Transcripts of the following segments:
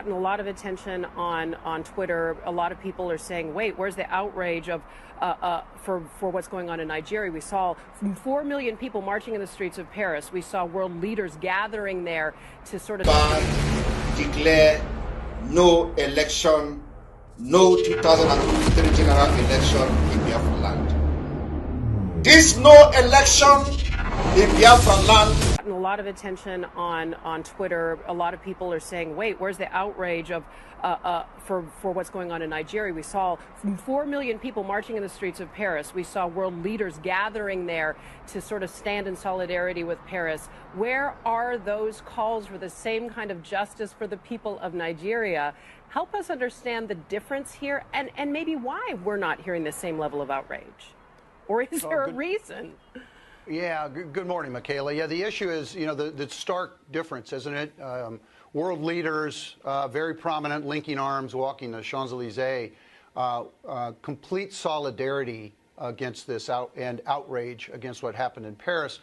gotten a lot of attention on Twitter. A lot of people are saying, wait, where's the outrage of for what's going on in Nigeria? We saw 4 million people marching in the streets of Paris. We saw world leaders gathering there to sort of declare no election, no 2023 general election in Biafra land. This no election in Biafra land. A lot of attention on Twitter. A lot of people are saying, wait, where's the outrage of for what's going on in Nigeria? We saw 4 million people marching in the streets of Paris. We saw world leaders gathering there to sort of stand in solidarity with Paris. Where are those calls for the same kind of justice for the people of Nigeria? Help us understand the difference here and maybe why we're not hearing the same level of outrage. Or is there a reason? Yeah, good morning, Michaela. Yeah, the issue is, the stark difference, isn't it? World leaders, very prominent, linking arms, walking the Champs-Elysees, complete solidarity against this and outrage against what happened in Paris,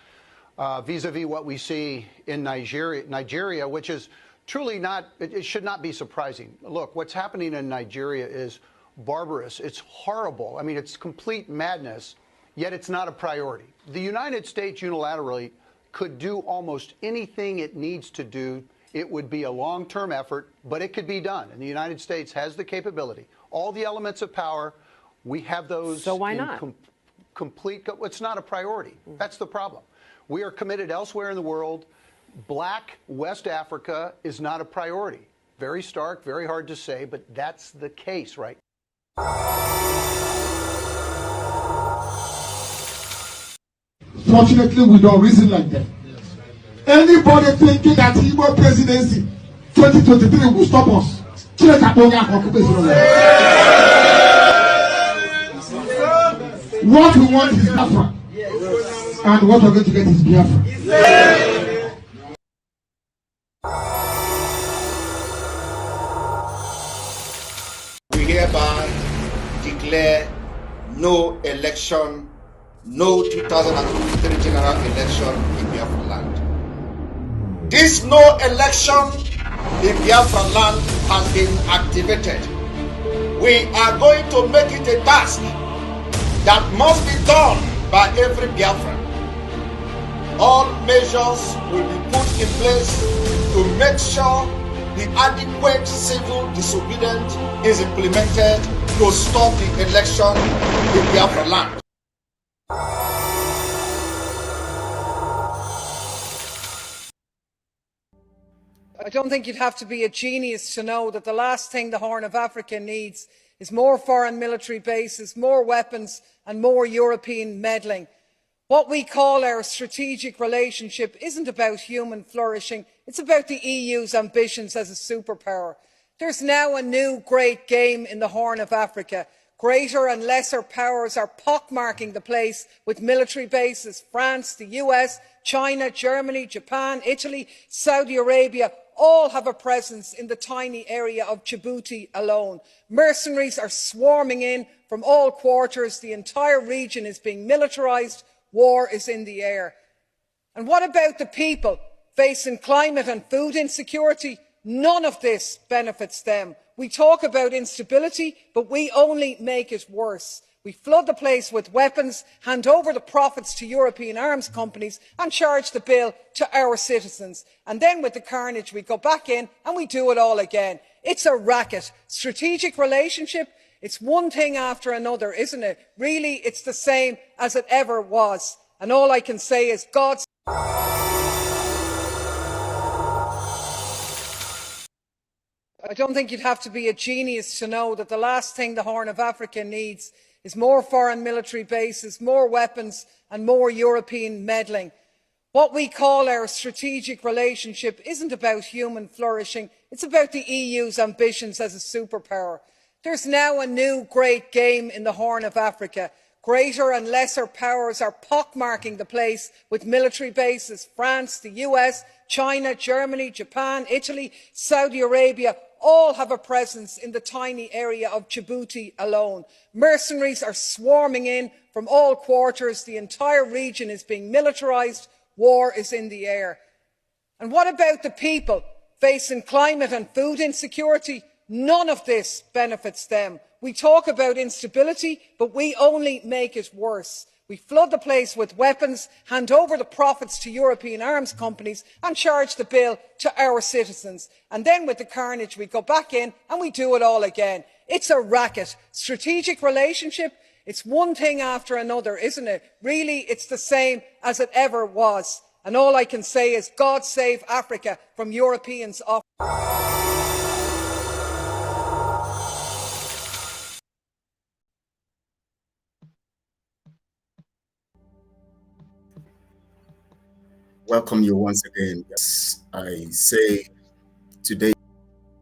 vis-a-vis what we see in Nigeria, which is truly not, it should not be surprising. Look, what's happening in Nigeria is barbarous. It's horrible. I mean, it's complete madness. Yet it's not a priority. The United States unilaterally could do almost anything it needs to do. It would be a long-term effort, but it could be done. And the United States has the capability. All the elements of power, we have those. So why not? Complete. It's not a priority. That's the problem. We are committed elsewhere in the world. Black West Africa is not a priority. Very stark, very hard to say, but that's the case, right? Fortunately, we don't reason like that. Anybody thinking that Igbo presidency 2023 will stop us? What we want is Biafra, and what we're going to get is Biafra. We hereby declare no election, no 2023 general election in Biafra land. This no election in Biafra land has been activated. We are going to make it a task that must be done by every Biafran. All measures will be put in place to make sure the adequate civil disobedience is implemented to stop the election in Biafra land. I don't think you'd have to be a genius to know that the last thing the Horn of Africa needs is more foreign military bases, more weapons and more European meddling. What we call our strategic relationship isn't about human flourishing, it's about the EU's ambitions as a superpower. There's now a new great game in the Horn of Africa. Greater and lesser powers are pockmarking the place with military bases. France, the US, China, Germany, Japan, Italy, Saudi Arabia all have a presence in the tiny area of Djibouti alone. Mercenaries are swarming in from all quarters. The entire region is being militarised. War is in the air. And what about the people facing climate and food insecurity? None of this benefits them. We talk about instability, but we only make it worse. We flood the place with weapons, hand over the profits to European arms companies and charge the bill to our citizens. And then with the carnage, we go back in and we do it all again. It's a racket. Strategic relationship, it's one thing after another, isn't it? Really, it's the same as it ever was. And all I can say is God's... I don't think you'd have to be a genius to know that the last thing the Horn of Africa needs is more foreign military bases, more weapons and more European meddling. What we call our strategic relationship isn't about human flourishing, it's about the EU's ambitions as a superpower. There's now a new great game in the Horn of Africa. Greater and lesser powers are pockmarking the place with military bases. France, the US, China, Germany, Japan, Italy, Saudi Arabia all have a presence in the tiny area of Djibouti alone. Mercenaries are swarming in from all quarters. The entire region is being militarised. War is in the air. And what about the people facing climate and food insecurity. None of this benefits them. We talk about instability, but we only make it worse. We flood the place with weapons, hand over the profits to European arms companies and charge the bill to our citizens. And then with the carnage, we go back in and we do it all again. It's a racket. Strategic relationship, it's one thing after another, isn't it? Really, it's the same as it ever was. And all I can say is, God save Africa from Europeans off. Welcome you once again. Yes, I say today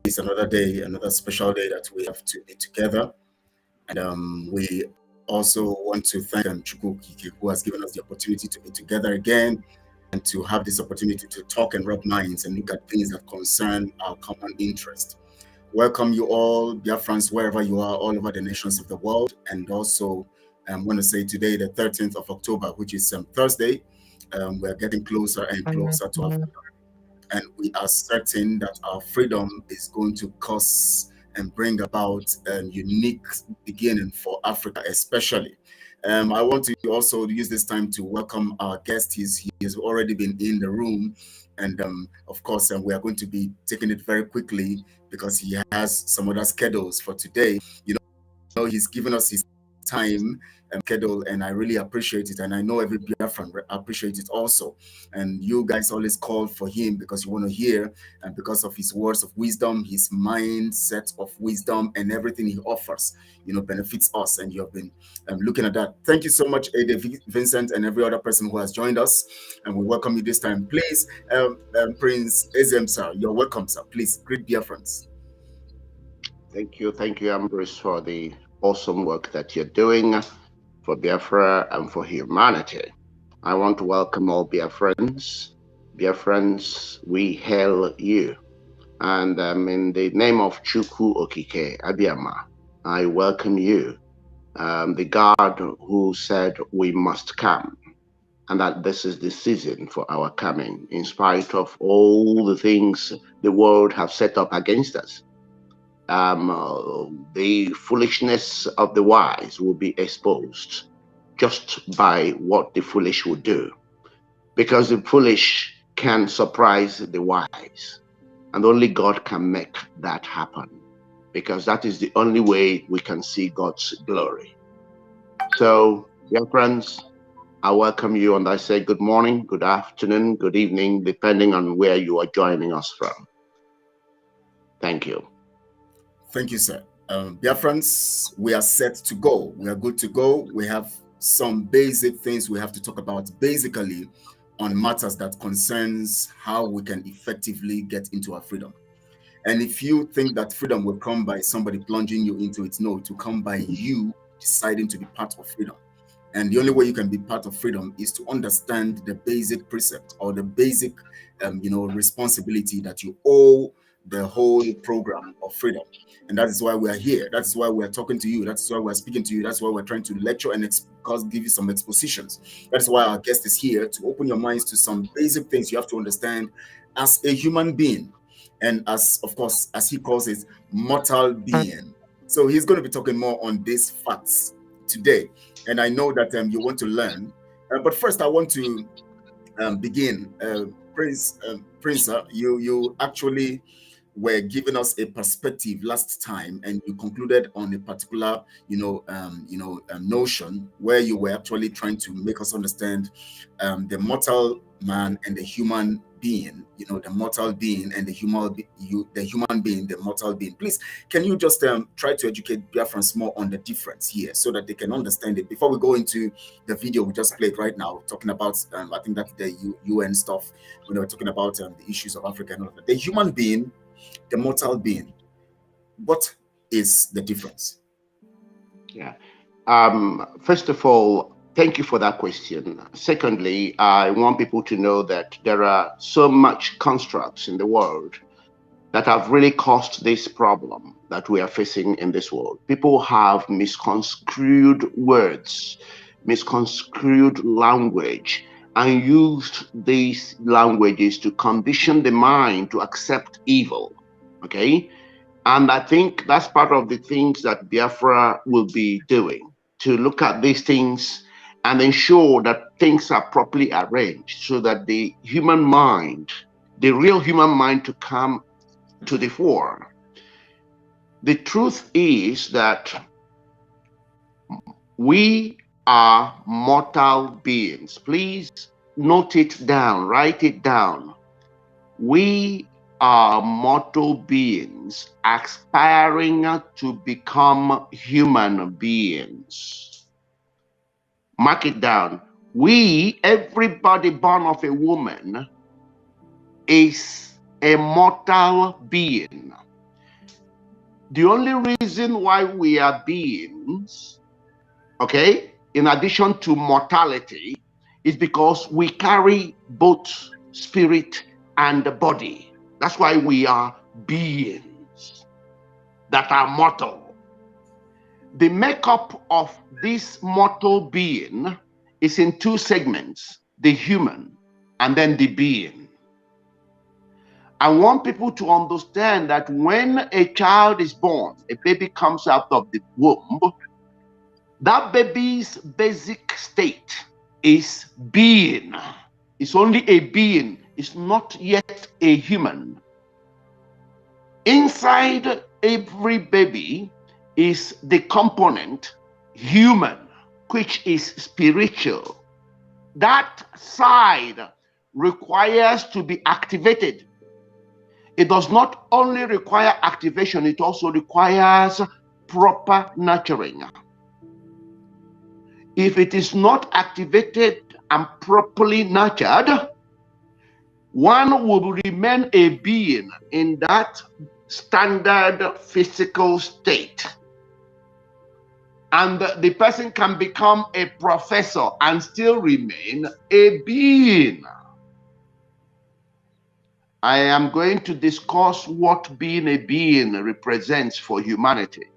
is another day, another special day that we have to be together. And we also want to thank Chukwu Kike, who has given us the opportunity to be together again and to have this opportunity to talk and rub minds and look at things that concern our common interest. Welcome you all, Biafrans, wherever you are, all over the nations of the world. And also, I want to say today, the 13th of October, which is Thursday, we're getting closer and closer to our freedom. And we are certain that our freedom is going to cause and bring about a unique beginning for Africa, especially. I want to also use this time to welcome our guest. He has already been in the room. And of course, we are going to be taking it very quickly because he has some other schedules for today. You know, he's given us his time and schedule, and I really appreciate it. And I know every Biafran appreciates it also. And you guys always call for him because you want to hear, and because of his words of wisdom, his mindset of wisdom, and everything he offers, you know, benefits us. And you have been looking at that. Thank you so much, Ade, Vincent, and every other person who has joined us. And we welcome you this time. Please, Prince Ezem, sir, you're welcome, sir. Please greet Biafrans. Thank you, Ambrose, for the awesome work that you're doing for Biafra and for humanity. I want to welcome all Biafrans. Biafrans, we hail you. And in the name of Chukwu Okike Abiyama, I welcome you, the God who said we must come, and that this is the season for our coming, in spite of all the things the world have set up against us. The foolishness of the wise will be exposed just by what the foolish will do, because the foolish can surprise the wise, and only God can make that happen, because that is the only way we can see God's glory. So, dear friends, I welcome you, and I say good morning, good afternoon, good evening, depending on where you are joining us from. Thank you. Thank you, sir. Biafrans, we are set to go. We are good to go. We have some basic things we have to talk about, basically on matters that concerns how we can effectively get into our freedom. And if you think that freedom will come by somebody plunging you into it, no, it will come by you deciding to be part of freedom. And the only way you can be part of freedom is to understand the basic precept or the basic, responsibility that you owe the whole program of freedom. And that is why we are here. That's why we are talking to you. That's why we're speaking to you. That's why we're trying to lecture and give you some expositions. That's why our guest is here, to open your minds to some basic things you have to understand as a human being. And as, of course, as he calls it, mortal being. So he's going to be talking more on these facts today. And I know that you want to learn. But first, I want to begin. Prince, you actually were giving us a perspective last time, and you concluded on a particular, notion where you were actually trying to make us understand the mortal man and the human being. The mortal being and the human being, the mortal being. Please, can you just try to educate Biafrans more on the difference here, so that they can understand it before we go into the video we just played right now, talking about I think that the UN stuff when they were talking about the issues of Africa and all of that. The human being, the mortal being, what is the difference? Yeah. First of all, thank you for that question. Secondly, I want people to know that there are so much constructs in the world that have really caused this problem that we are facing in this world. People have misconstrued words, misconstrued language, and used these languages to condition the mind to accept evil. Okay? And I think that's part of the things that Biafra will be doing, to look at these things and ensure that things are properly arranged so that the human mind, the real human mind, to come to the fore. The truth is that we are mortal beings. Please note it down, write it down. We are mortal beings aspiring to become human beings. Mark it down. We, everybody born of a woman, is a mortal being. The only reason why we are beings, okay, in addition to mortality, is because we carry both spirit and body. That's why we are beings that are mortal. The makeup of this mortal being is in two segments, the human and then the being. I want people to understand that when a child is born, a baby comes out of the womb, that baby's basic state is being. It's only a being. It's not yet a human. Inside every baby is the component human, which is spiritual. That side requires to be activated. It does not only require activation, it also requires proper nurturing. If it is not activated and properly nurtured, one will remain a being in that standard physical state. And the person can become a professor and still remain a being. I am going to discuss what being a being represents for humanity,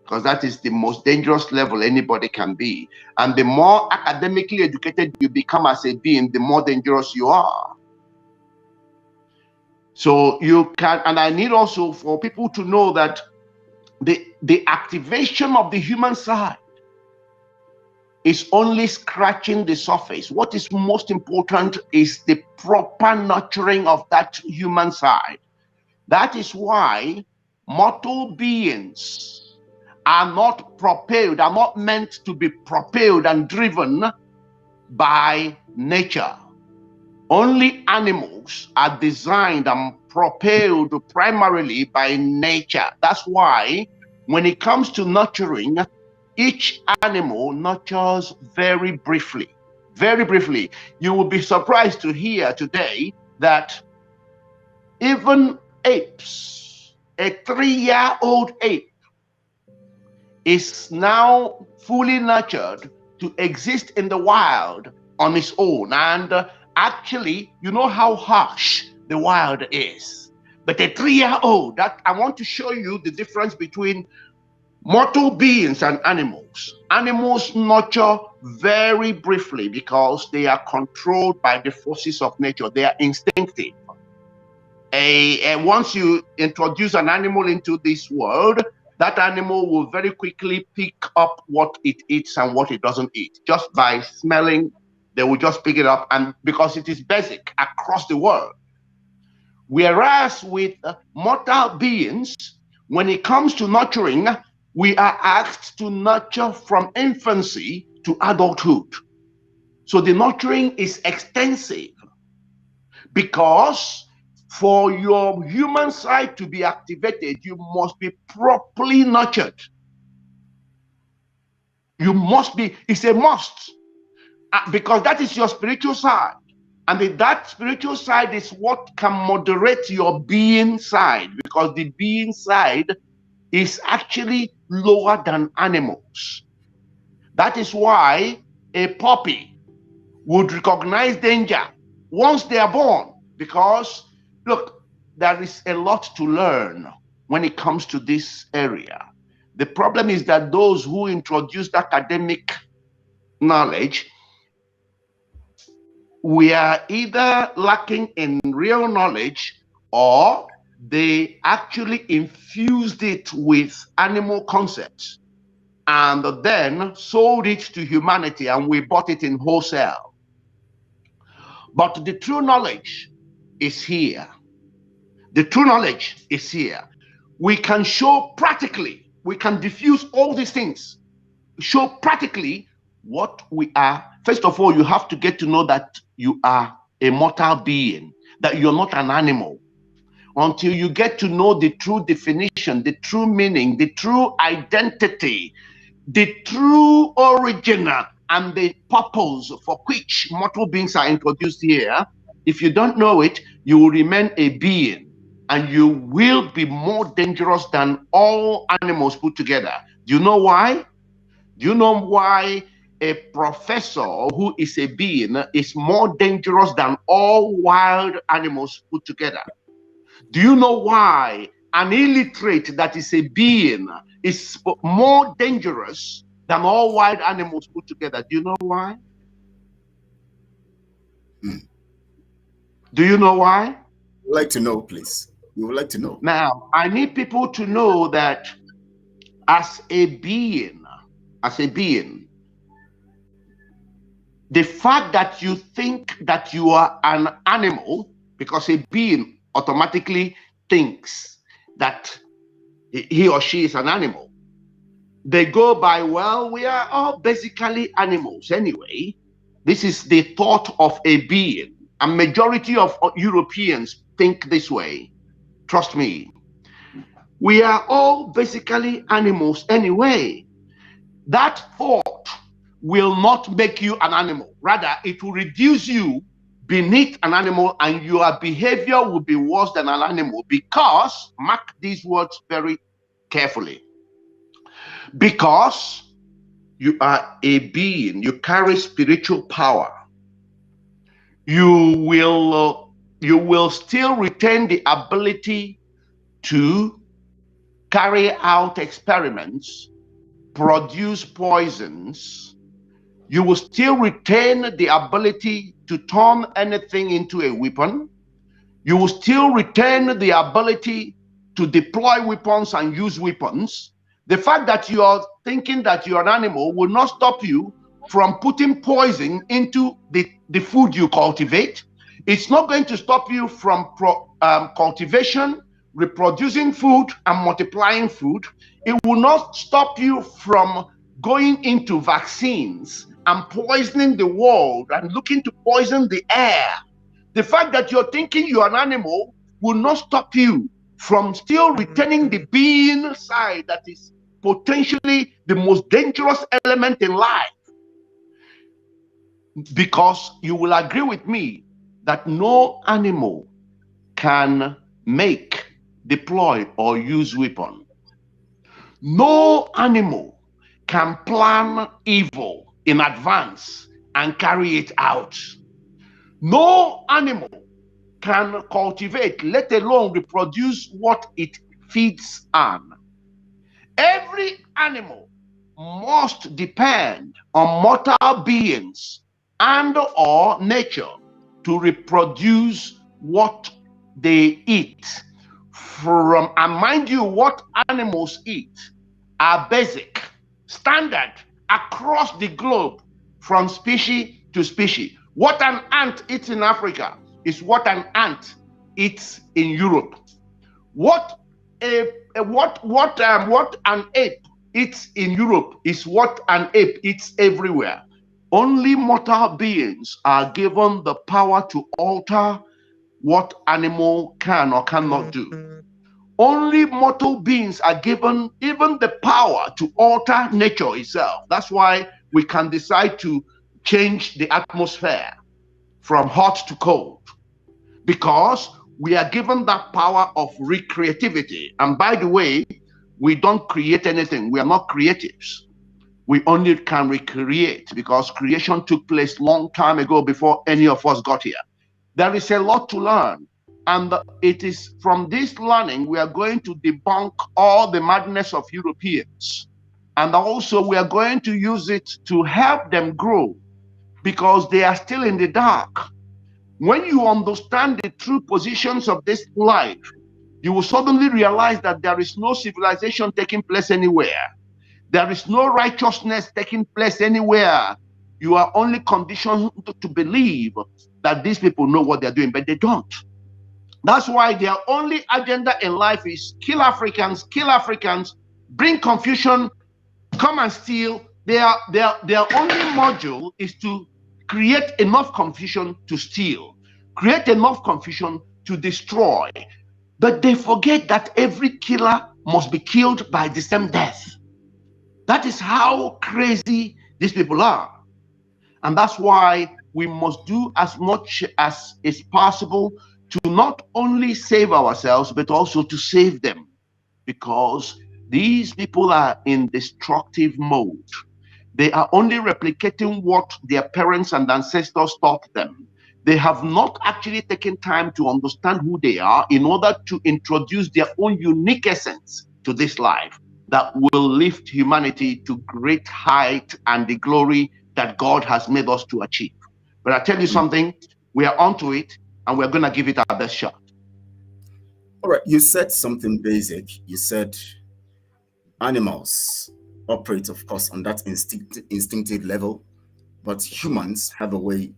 because that is the most dangerous level anybody can be. And the more academically educated you become as a being, the more dangerous you are. So you can, and I need also for people to know that the activation of the human side is only scratching the surface. What is most important is the proper nurturing of that human side. That is why mortal beings are not propelled, are not meant to be propelled and driven by nature. Only animals are designed and propelled primarily by nature. That's why when it comes to nurturing, each animal nurtures very briefly. Very briefly. You will be surprised to hear today that even apes, a 3-year-old ape, is now fully nurtured to exist in the wild on its own. And actually, you know how harsh the wild is. But a 3-year-old, that I want to show you the difference between mortal beings and animals. Animals nurture very briefly because they are controlled by the forces of nature. They are instinctive. Once you introduce an animal into this world, that animal will very quickly pick up what it eats and what it doesn't eat. Just by smelling, they will just pick it up, and because it is basic across the world. Whereas with mortal beings, when it comes to nurturing, we are asked to nurture from infancy to adulthood. So the nurturing is extensive, because for your human side to be activated, you must be properly nurtured. You must be, it's a must, because that is your spiritual side. And that spiritual side is what can moderate your being side, because the being side is actually lower than animals. That is why a puppy would recognize danger once they are born, because look, there is a lot to learn when it comes to this area. The problem is that those who introduced academic knowledge we are either lacking in real knowledge, or they actually infused it with animal concepts and then sold it to humanity, and we bought it in wholesale. But the true knowledge is here. The true knowledge is here. We can show practically, we can diffuse all these things, show practically what we are. First of all, you have to get to know that you are a mortal being, that you're not an animal. Until you get to know the true definition, the true meaning, the true identity, the true origin, and the purpose for which mortal beings are introduced here, if you don't know it, you will remain a being, and you will be more dangerous than all animals put together. Do you know why? Do you know why a professor who is a being is more dangerous than all wild animals put together? Do you know why an illiterate that is a being is more dangerous than all wild animals put together? Do you know why? Do you know why? I'd like to know, please. We would like to know. Now, I need people to know that as a being, the fact that you think that you are an animal, because a being automatically thinks that he or she is an animal. They go by, well, we are all basically animals anyway. This is the thought of a being. A majority of Europeans think this way. Trust me. We are all basically animals anyway. That thought will not make you an animal. Rather, it will reduce you beneath an animal, and your behavior will be worse than an animal, because, mark these words very carefully, because you are a being, you carry spiritual power, you will still retain the ability to carry out experiments, produce poisons. You will still retain the ability to turn anything into a weapon. You will still retain the ability to deploy weapons and use weapons. The fact that you are thinking that you're an animal will not stop you from putting poison into the food you cultivate. It's not going to stop you from cultivation, reproducing food, and multiplying food. It will not stop you from going into vaccines and poisoning the world and looking to poison the air. The fact that you're thinking you're an animal will not stop you from still retaining the being side that is potentially the most dangerous element in life. Because you will agree with me that no animal can make, deploy, or use weapon. No animal can plan evil in advance and carry it out. No animal can cultivate, let alone reproduce, what it feeds on. Every animal must depend on mortal beings and or nature to reproduce what they eat. And mind you, what animals eat are basic, standard across the globe, from species to species. What an ant eats in Africa is what an ant eats in Europe. What an ape eats in Europe is what an ape eats everywhere. Only mortal beings are given the power to alter what animal can or cannot do. Only mortal beings are given even the power to alter nature itself. That's why we can decide to change the atmosphere from hot to cold, because we are given that power of recreativity. And by the way, we don't create anything. We are not creatives. We only can recreate, because creation took place long time ago before any of us got here. There is a lot to learn. And it is from this learning we are going to debunk all the madness of Europeans. And also we are going to use it to help them grow. because they are still in the dark. When you understand the true positions of this life, you will suddenly realize that there is no civilization taking place anywhere. There is no righteousness taking place anywhere. You are only conditioned to believe that these people know what they're doing, but they don't. That's why their only agenda in life is kill Africans, bring confusion, come and steal. Their only module is to create enough confusion to steal, create enough confusion to destroy. But they forget that every killer must be killed by the same death. That is how crazy these people are. And that's why we must do as much as is possible to not only save ourselves, but also to save them. Because these people are in destructive mode. They are only replicating what their parents and ancestors taught them. They have not actually taken time to understand who they are in order to introduce their own unique essence to this life that will lift humanity to great height and the glory that God has made us to achieve. But I tell you something, we are onto it and we're going to give it our best shot. All right, you said something basic. You said animals operate, of course, on that instinctive level, but humans have a way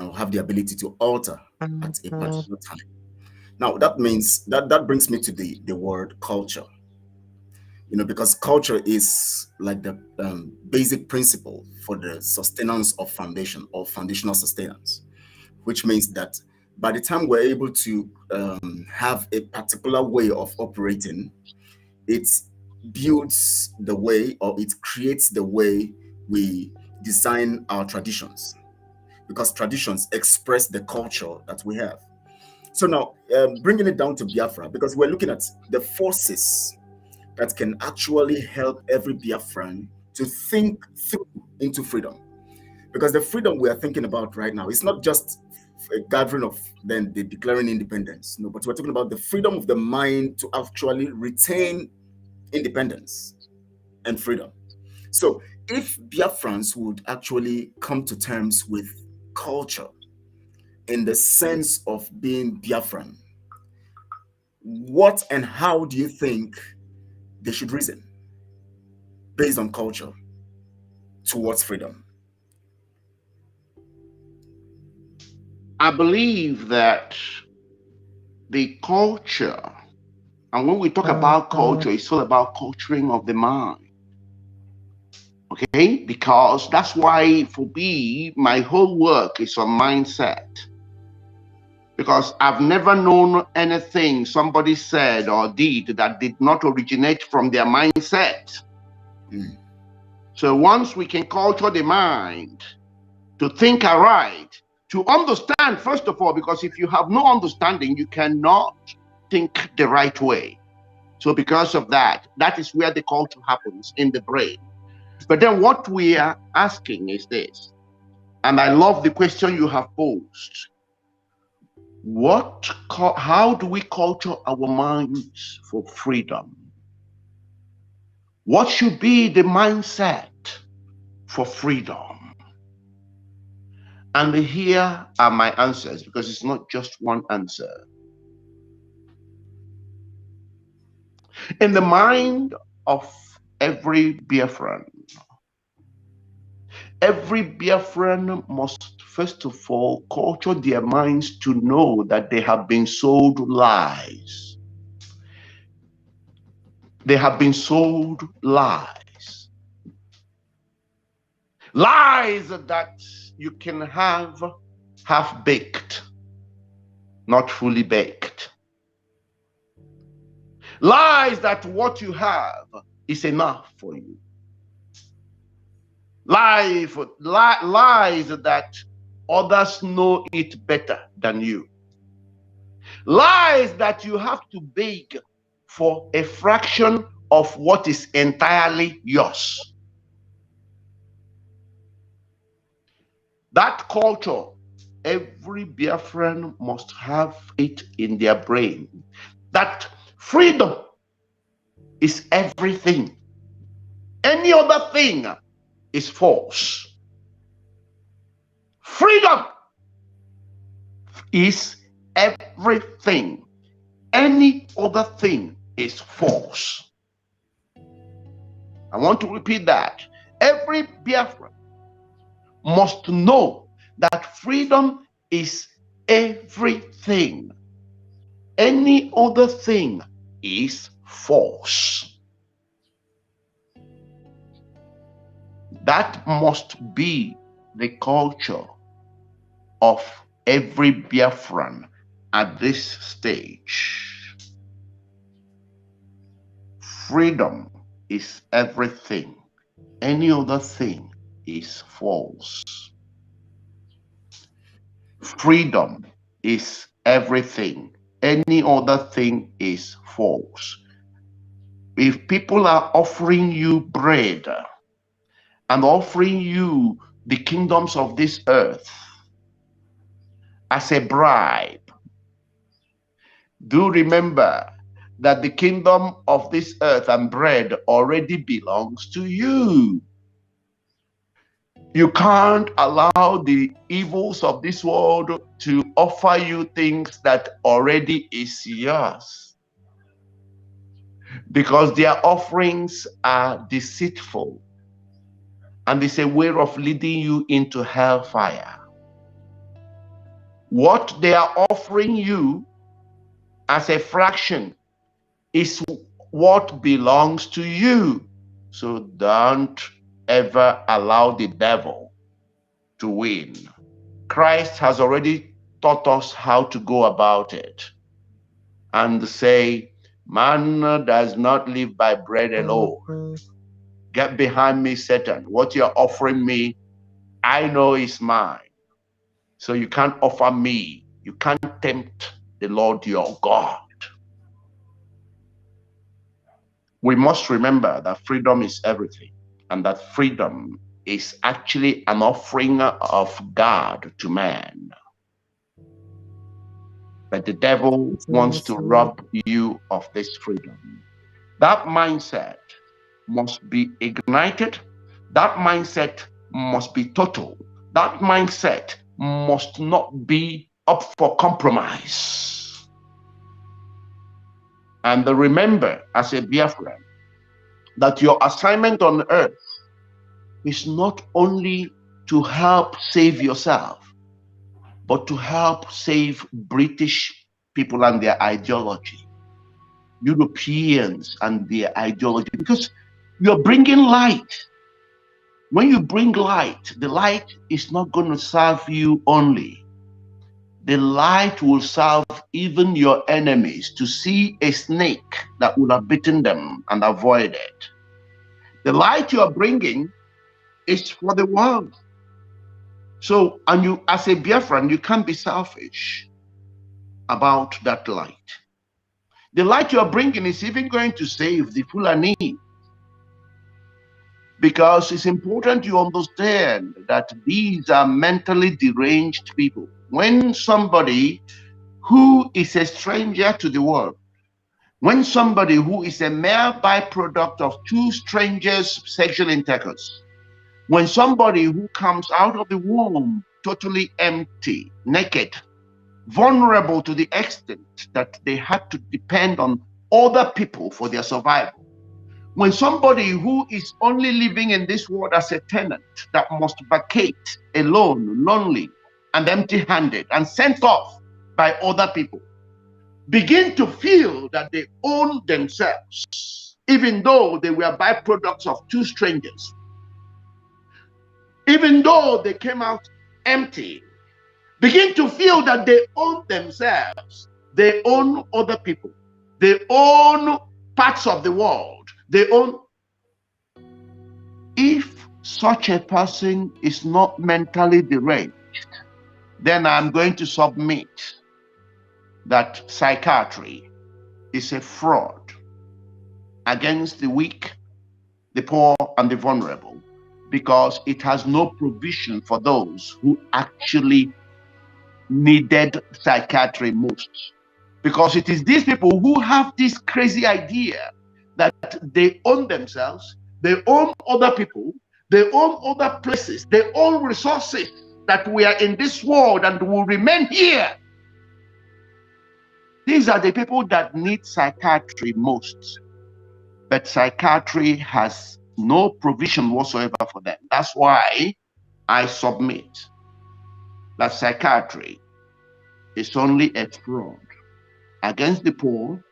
or have the ability to alter at a particular time. Now, that means that brings me to the word culture. Because culture is like the basic principle for the sustenance of foundation or foundational sustenance, which means that by the time we're able to have a particular way of operating, it builds the way, or it creates the way we design our traditions, because traditions express the culture that we have. So now, bringing it down to Biafra, because we're looking at the forces that can actually help every Biafran to think through into freedom. Because the freedom we are thinking about right now is not just a gathering of then the declaring independence, no, but we're talking about the freedom of the mind to actually retain independence and freedom. So if Biafrans would actually come to terms with culture in the sense of being Biafran, what and how do you think they should reason based on culture towards freedom? I believe that the culture, and when we talk about culture, it's all about culturing of the mind. Okay? Because that's why for me, my whole work is on mindset. Because I've never known anything somebody said or did that did not originate from their mindset. So once we can culture the mind to think aright, to understand, first of all, because if you have no understanding, you cannot think the right way. So because of that, that is where the culture happens, in the brain. But then what we are asking is this, and I love the question you have posed. How do we culture our minds for freedom? What should be the mindset for freedom? And here are my answers, because it's not just one answer. In the mind of every Biafran must first of all culture their minds to know that they have been sold lies. They have been sold lies. Lies that you can have half-baked, not fully baked. Lies that what you have is enough for you. Lies that others know it better than you. Lies that you have to beg for a fraction of what is entirely yours. That culture, every Biafran must have it in their brain, that freedom is everything. Any other thing is false. Freedom is everything. Any other thing is false. I want to repeat that. Every Biafran must know that freedom is everything. Any other thing is false. That must be the culture of every Biafran at this stage. Freedom is everything. Any other thing is false. Freedom is everything. Any other thing is false. If people are offering you bread and offering you the kingdoms of this earth as a bribe, do remember that the kingdom of this earth and bread already belongs to you. You can't allow the evils of this world to offer you things that already is yours, because their offerings are deceitful and it's a way of leading you into hellfire. What they are offering you as a fraction is what belongs to you. So don't ever allow the devil to win. Christ has already taught us how to go about it and say, man does not live by bread alone. Get behind me, Satan. What you're offering me, I know is mine. So you can't offer me. You can't tempt the Lord your God. We must remember that freedom is everything, and that freedom is actually an offering of God to man. But the devil wants to rob you of this freedom. That mindset must be ignited. That mindset must be total. That mindset must not be up for compromise. And remember, as a Biafran, that your assignment on earth is not only to help save yourself, but to help save British people and their ideology, Europeans and their ideology, because you're bringing light. When you bring light, the light is not going to serve you only. The light will serve even your enemies to see a snake that would have bitten them and avoid it. The light you are bringing is for the world. So, and you, as a Biafran, you can't be selfish about that light. The light you are bringing is even going to save the Fulani, because it's important you understand that these are mentally deranged people. When somebody who is a stranger to the world, when somebody who is a mere byproduct of two strangers' sexual intercourse, when somebody who comes out of the womb totally empty, naked, vulnerable to the extent that they had to depend on other people for their survival, when somebody who is only living in this world as a tenant that must vacate alone, lonely, and empty-handed, and sent off by other people, begin to feel that they own themselves, even though they were byproducts of two strangers, even though they came out empty, begin to feel that they own themselves, they own other people, they own parts of the world, they own. If such a person is not mentally deranged, then I'm going to submit that psychiatry is a fraud against the weak, the poor, and the vulnerable, because it has no provision for those who actually needed psychiatry most. Because it is these people who have this crazy idea that they own themselves, they own other people, they own other places, they own resources. that we are in this world and will remain here. These are the people that need psychiatry most. But psychiatry has no provision whatsoever for them. That's why I submit that psychiatry is only a fraud against the poor,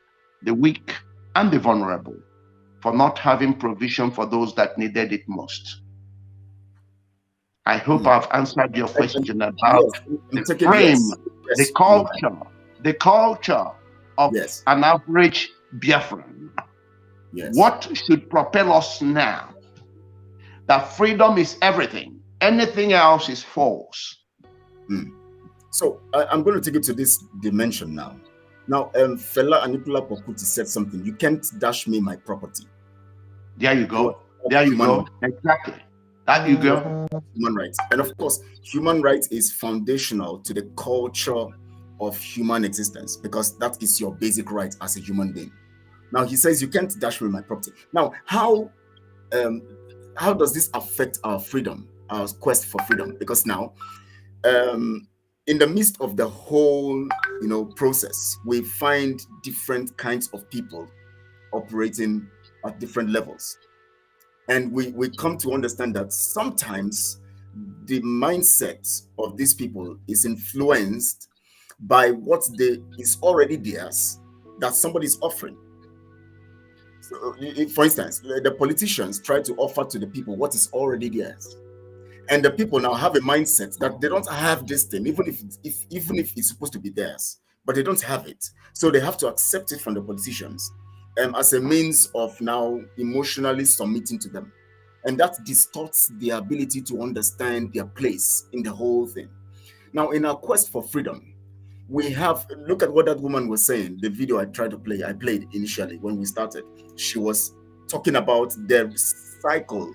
the weak, and the vulnerable for not having provision for those that needed it most. I hope I've answered your question about the frame, the culture of an average Biafran. What should propel us now? That freedom is everything. Anything else is false. So I'm going to take it to this dimension now. Now, Fela Anikula Pokuti said something. You can't dash me my property. There you go. There you go. Exactly. That you go. Human rights. And of course, human rights is foundational to the culture of human existence because that is your basic right as a human being. Now, he says, you can't dash me my property. Now, how does this affect our freedom, our quest for freedom? Because now, in the midst of the whole, process, we find different kinds of people operating at different levels. And we come to understand that sometimes the mindset of these people is influenced by what is already theirs that somebody is offering. So, for instance, the politicians try to offer to the people what is already theirs. And the people now have a mindset that they don't have this thing, even if it's supposed to be theirs, but they don't have it. So they have to accept it from the politicians as a means of now emotionally submitting to them. And that distorts their ability to understand their place in the whole thing. Now, in our quest for freedom, look at what that woman was saying. The video I played initially when we started. She was talking about the cycle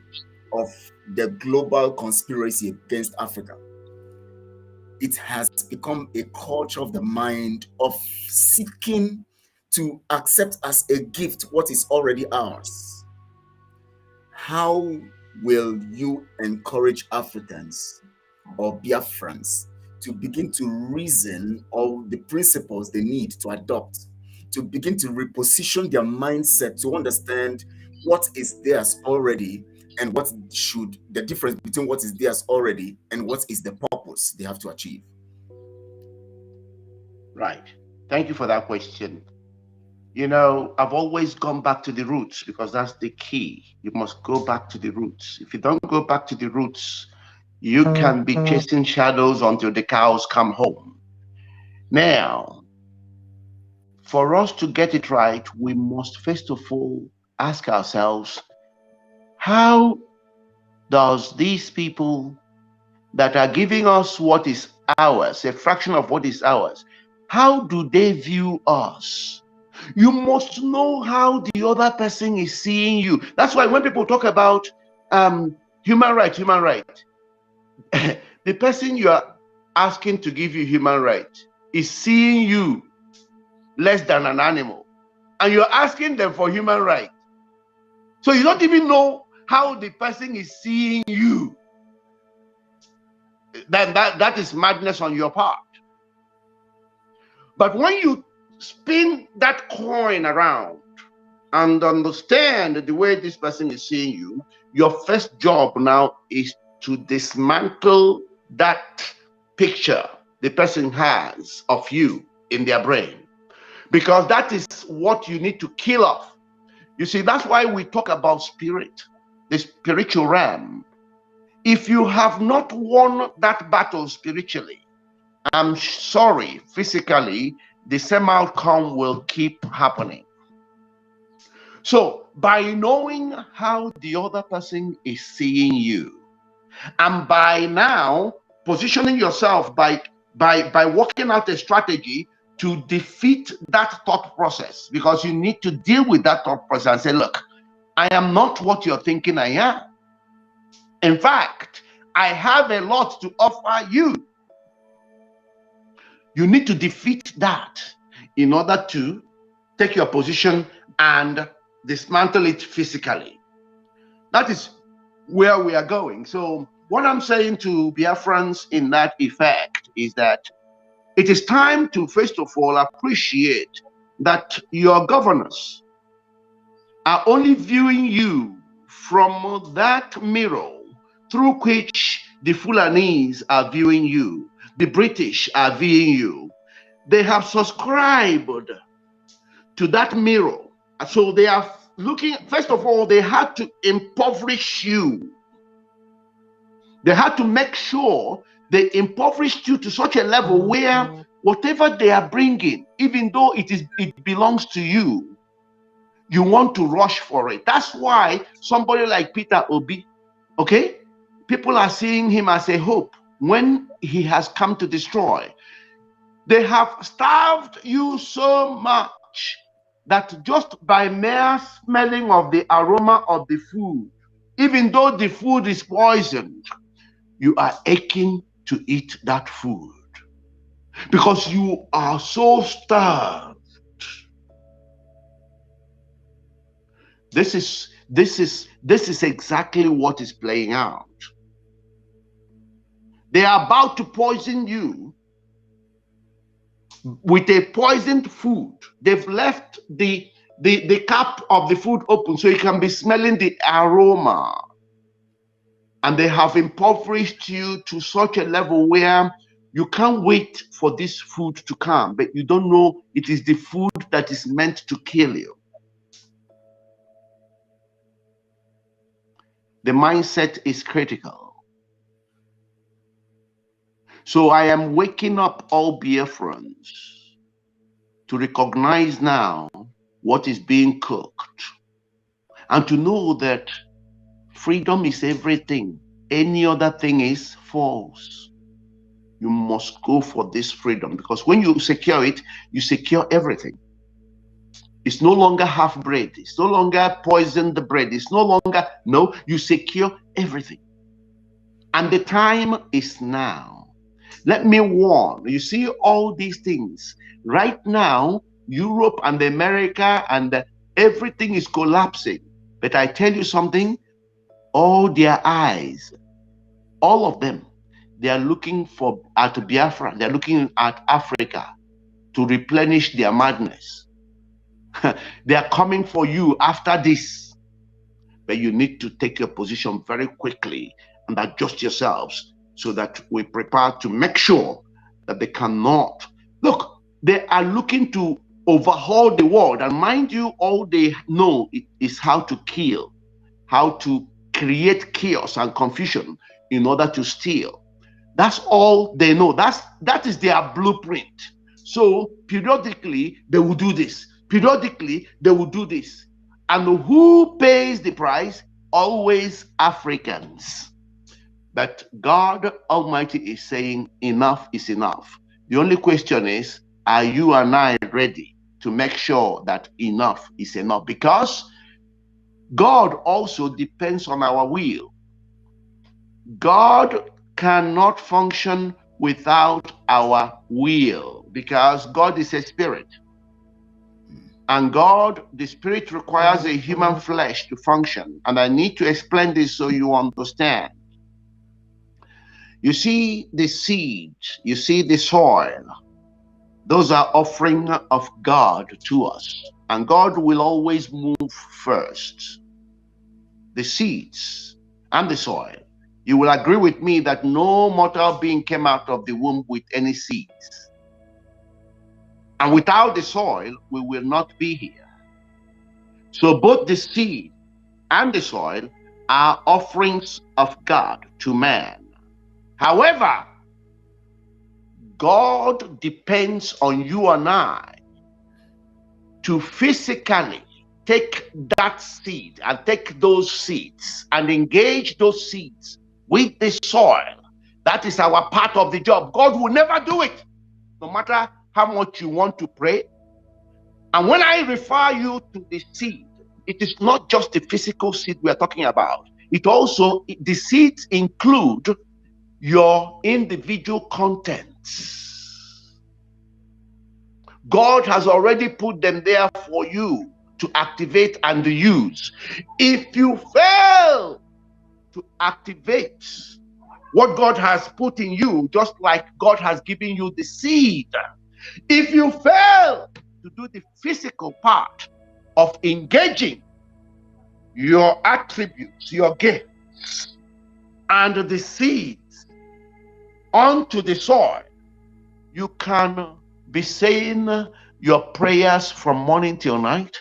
of the global conspiracy against Africa. It has become a culture of the mind of seeking to accept as a gift what is already ours. How will you encourage Africans or Biafrans to begin to reason of the principles they need to adopt, to begin to reposition their mindset to understand what is theirs already and the difference between what is theirs already and what is the purpose they have to achieve? Right. Thank you for that question. I've always gone back to the roots because that's the key. You must go back to the roots. If you don't go back to the roots, you can be chasing shadows until the cows come home. Now, for us to get it right, we must first of all ask ourselves, how does these people that are giving us what is ours, a fraction of what is ours, how do they view us? You must know how the other person is seeing you. That's why when people talk about human right, the person you are asking to give you human right is seeing you less than an animal, and you're asking them for human right. So you don't even know how the person is seeing you. Then that is madness on your part. But when you spin that coin around and understand the way this person is seeing you, your first job now is to dismantle that picture the person has of you in their brain, because that is what you need to kill off. You see, that's why we talk about spirit, the spiritual realm. If you have not won that battle spiritually, I'm sorry, physically, the same outcome will keep happening. So by knowing how the other person is seeing you, and by now positioning yourself by working out a strategy to defeat that thought process, because you need to deal with that thought process and say, look, I am not what you're thinking I am. In fact, I have a lot to offer you. You need to defeat that in order to take your position and dismantle it physically. That is where we are going. So what I'm saying to Biafrans in that effect is that it is time to, first of all, appreciate that your governors are only viewing you from that mirror through which the Fulanese are viewing you, the British are viewing you. They have subscribed to that mirror. So they are looking, first of all, they had to impoverish you. They had to make sure they impoverished you to such a level where whatever they are bringing, even though it belongs to you, you want to rush for it. That's why somebody like Peter Obi, okay, people are seeing him as a hope when he has come to destroy. They have starved you so much that just by mere smelling of the aroma of the food, even though the food is poisoned, you are aching to eat that food because you are so starved. This is exactly what is playing out. They are about to poison you with a poisoned food. They've left the cap of the food open so you can be smelling the aroma. And they have impoverished you to such a level where you can't wait for this food to come, but you don't know it is the food that is meant to kill you. The mindset is critical. So I am waking up all Biafrans to recognize now what is being cooked and to know that freedom is everything. Any other thing is false. You must go for this freedom, because when you secure it, you secure everything. It's no longer half bread. It's no longer poisoned bread. It's no longer, no, you secure everything. And the time is now. Let me warn, you see all these things. Right now, Europe and America and everything is collapsing. But I tell you something, all their eyes, all of them, they are looking at Biafra. They're looking at Africa to replenish their madness. They are coming for you after this. But you need to take your position very quickly and adjust yourselves so that we prepare to make sure that they cannot. Look, they are looking to overhaul the world. And mind you, all they know is how to kill, how to create chaos and confusion in order to steal. That's all they know. That is their blueprint. So periodically they will do this. Periodically they will do this. And who pays the price? Always Africans. But God Almighty is saying enough is enough. The only question is, are you and I ready to make sure that enough is enough? Because God also depends on our will. God cannot function without our will, because God is a spirit. And God, the spirit, requires a human flesh to function. And I need to explain this so you understand. You see the seed, you see the soil. Those are offering of God to us. And God will always move first. The seeds and the soil. You will agree with me that no mortal being came out of the womb with any seeds. And without the soil, we will not be here. So both the seed and the soil are offerings of God to man. However, God depends on you and I to physically take that seed and take those seeds and engage those seeds with the soil. That is our part of the job. God will never do it, no matter how much you want to pray. And when I refer you to the seed, it is not just the physical seed we are talking about. It also, the seeds include your individual contents. God has already put them there for you to activate and use. If you fail to activate what God has put in you, just like God has given you the seed. If you fail to do the physical part of engaging your attributes, your gifts, and the seeds onto the soil, you can be saying your prayers from morning till night.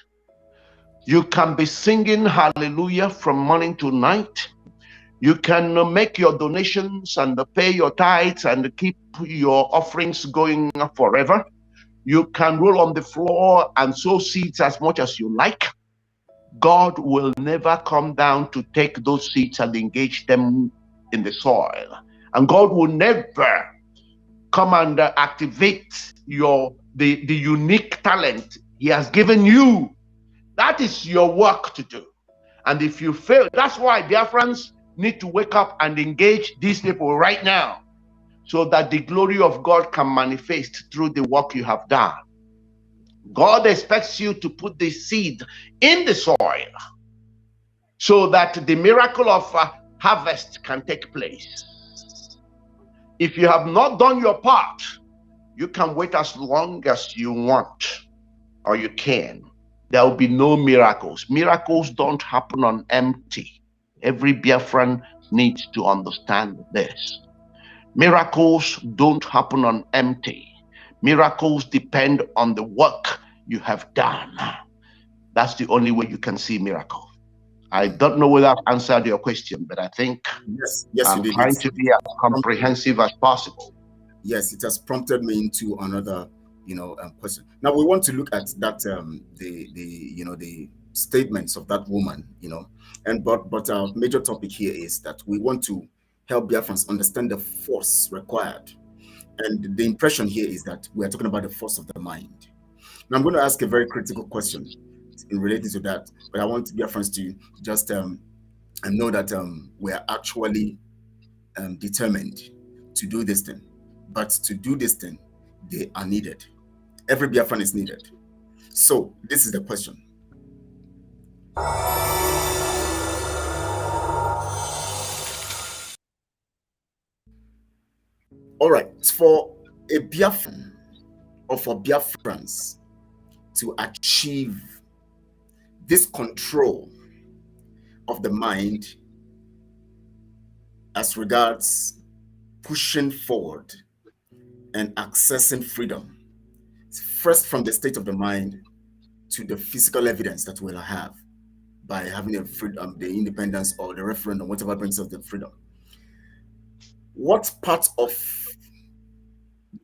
You can be singing hallelujah from morning to night. You can make your donations and pay your tithes and keep your offerings going forever. You can roll on the floor and sow seeds as much as you like. God will never come down to take those seeds and engage them in the soil. And God will never come and activate the unique talent He has given you. That is your work to do. And if you fail, that's why Biafrans need to wake up and engage these people right now, so that the glory of God can manifest through the work you have done. God expects you to put the seed in the soil so that the miracle of harvest can take place. If you have not done your part, you can wait as long as you want, or you can. There will be no miracles. Miracles don't happen on empty. Every Biafran needs to understand this. Miracles don't happen on empty. Miracles depend on the work you have done. That's the only way you can see miracle. I don't know whether I've answered your question, but I think yes, I'm trying to be as comprehensive as possible. Yes, it has prompted me into another, question. Now we want to look at that, the statements of that woman, but our major topic here is that we want to help Biafrans understand the force required. And the impression here is that we are talking about the force of the mind. Now I'm going to ask a very critical question in relating to that, but I want Biafrans to just know that we are actually determined to do this thing. But to do this thing, they are needed. Every Biafran is needed. So this is the question. All right, for a Biafran or for Biafrans to achieve this control of the mind as regards pushing forward and accessing freedom, first from the state of the mind to the physical evidence that we'll have by having a freedom, the independence or the referendum, whatever brings us the freedom. What part of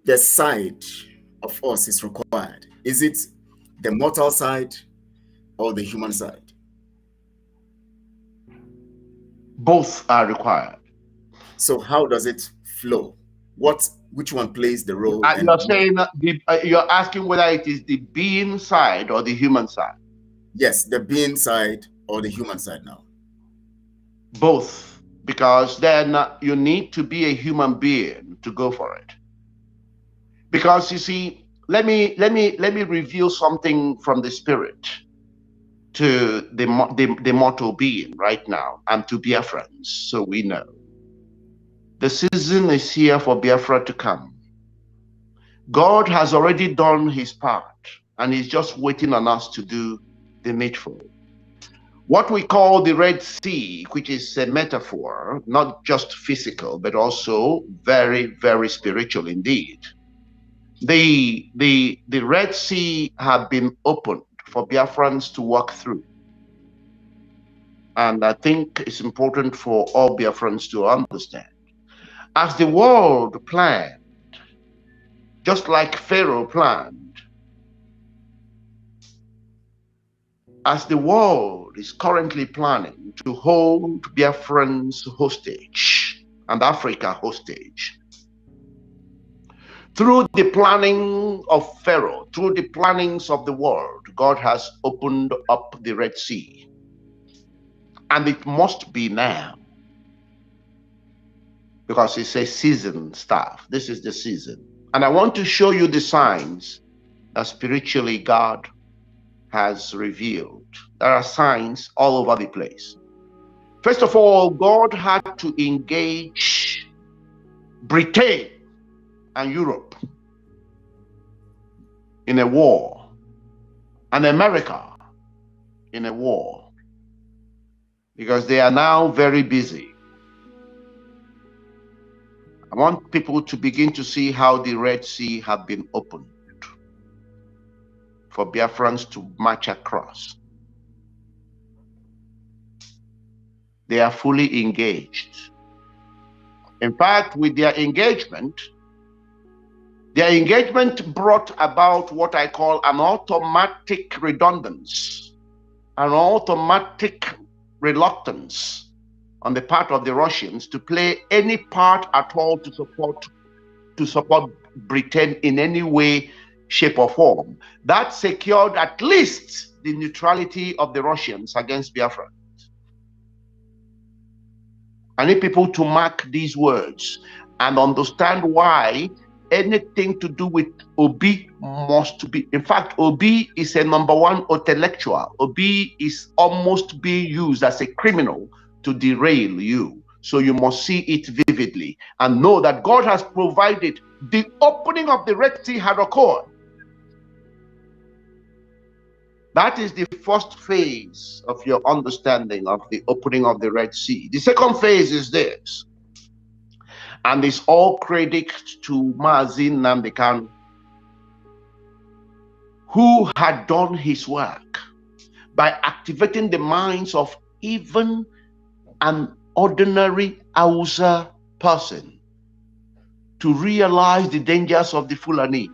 the side of us is required? Is it the mortal side or the human side? Both are required. So how does it flow? Which one plays the role? You're saying you're asking whether it is the being side or the human side. Yes, the being side or the human side now. Both, because then you need to be a human being to go for it. Because you see, let me reveal something from the spirit to the mortal being right now, and to Biafrans, so we know. The season is here for Biafra to come. God has already done his part, and he's just waiting on us to do the needful. What we call the Red Sea, which is a metaphor, not just physical, but also very, very spiritual indeed. The Red Sea have been opened for Biafrans to walk through. And I think it's important for all Biafrans to understand. As the world planned, just like Pharaoh planned, as the world is currently planning to hold Biafrans hostage and Africa hostage, through the planning of Pharaoh, through the plannings of the world, God has opened up the Red Sea. And it must be now, because it's a season stuff. This is the season. And I want to show you the signs that spiritually God has revealed. There are signs all over the place. First of all, God had to engage Britain and Europe in a war, and America in a war, because they are now very busy. I want people to begin to see how the Red Sea have been opened for Biafrans to march across. They are fully engaged. In fact, with their engagement brought about what I call an automatic redundance, an automatic reluctance on the part of the Russians to play any part at all to support Britain in any way, shape, or form. That secured at least the neutrality of the Russians against Biafra. I need people to mark these words and understand why anything to do with Obi must be. In fact, Obi is a #1 intellectual. Obi is almost being used as a criminal to derail you. So you must see it vividly and know that God has provided. The opening of the Red Sea had occurred. That is the first phase of your understanding of the opening of the Red Sea. The second phase is this, and it's all credit to Mazi Nnamdi Kanu, who had done his work by activating the minds of even an ordinary Hausa person to realize the dangers of the Fulani.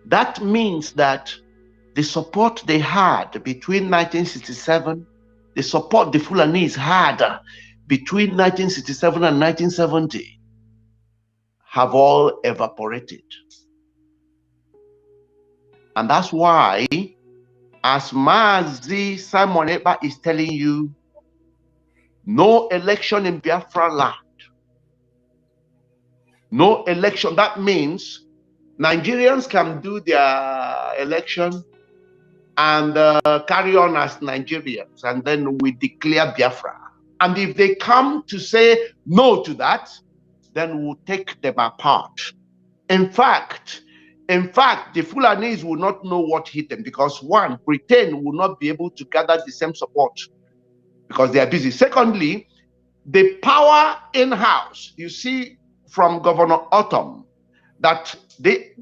That means that the support they had between 1967, the support the Fulanis had between 1967 and 1970 have all evaporated. And that's why, as Mazi Simon Ekpa is telling you, no election in Biafra land. No election. That means Nigerians can do their election and carry on as Nigerians, and then we declare Biafra. And if they come to say no to that, then we'll take them apart. In fact, the Fulanis will not know what hit them, because one, Britain will not be able to gather the same support because they are busy. Secondly, the power in-house, you see from Governor Autumn, that the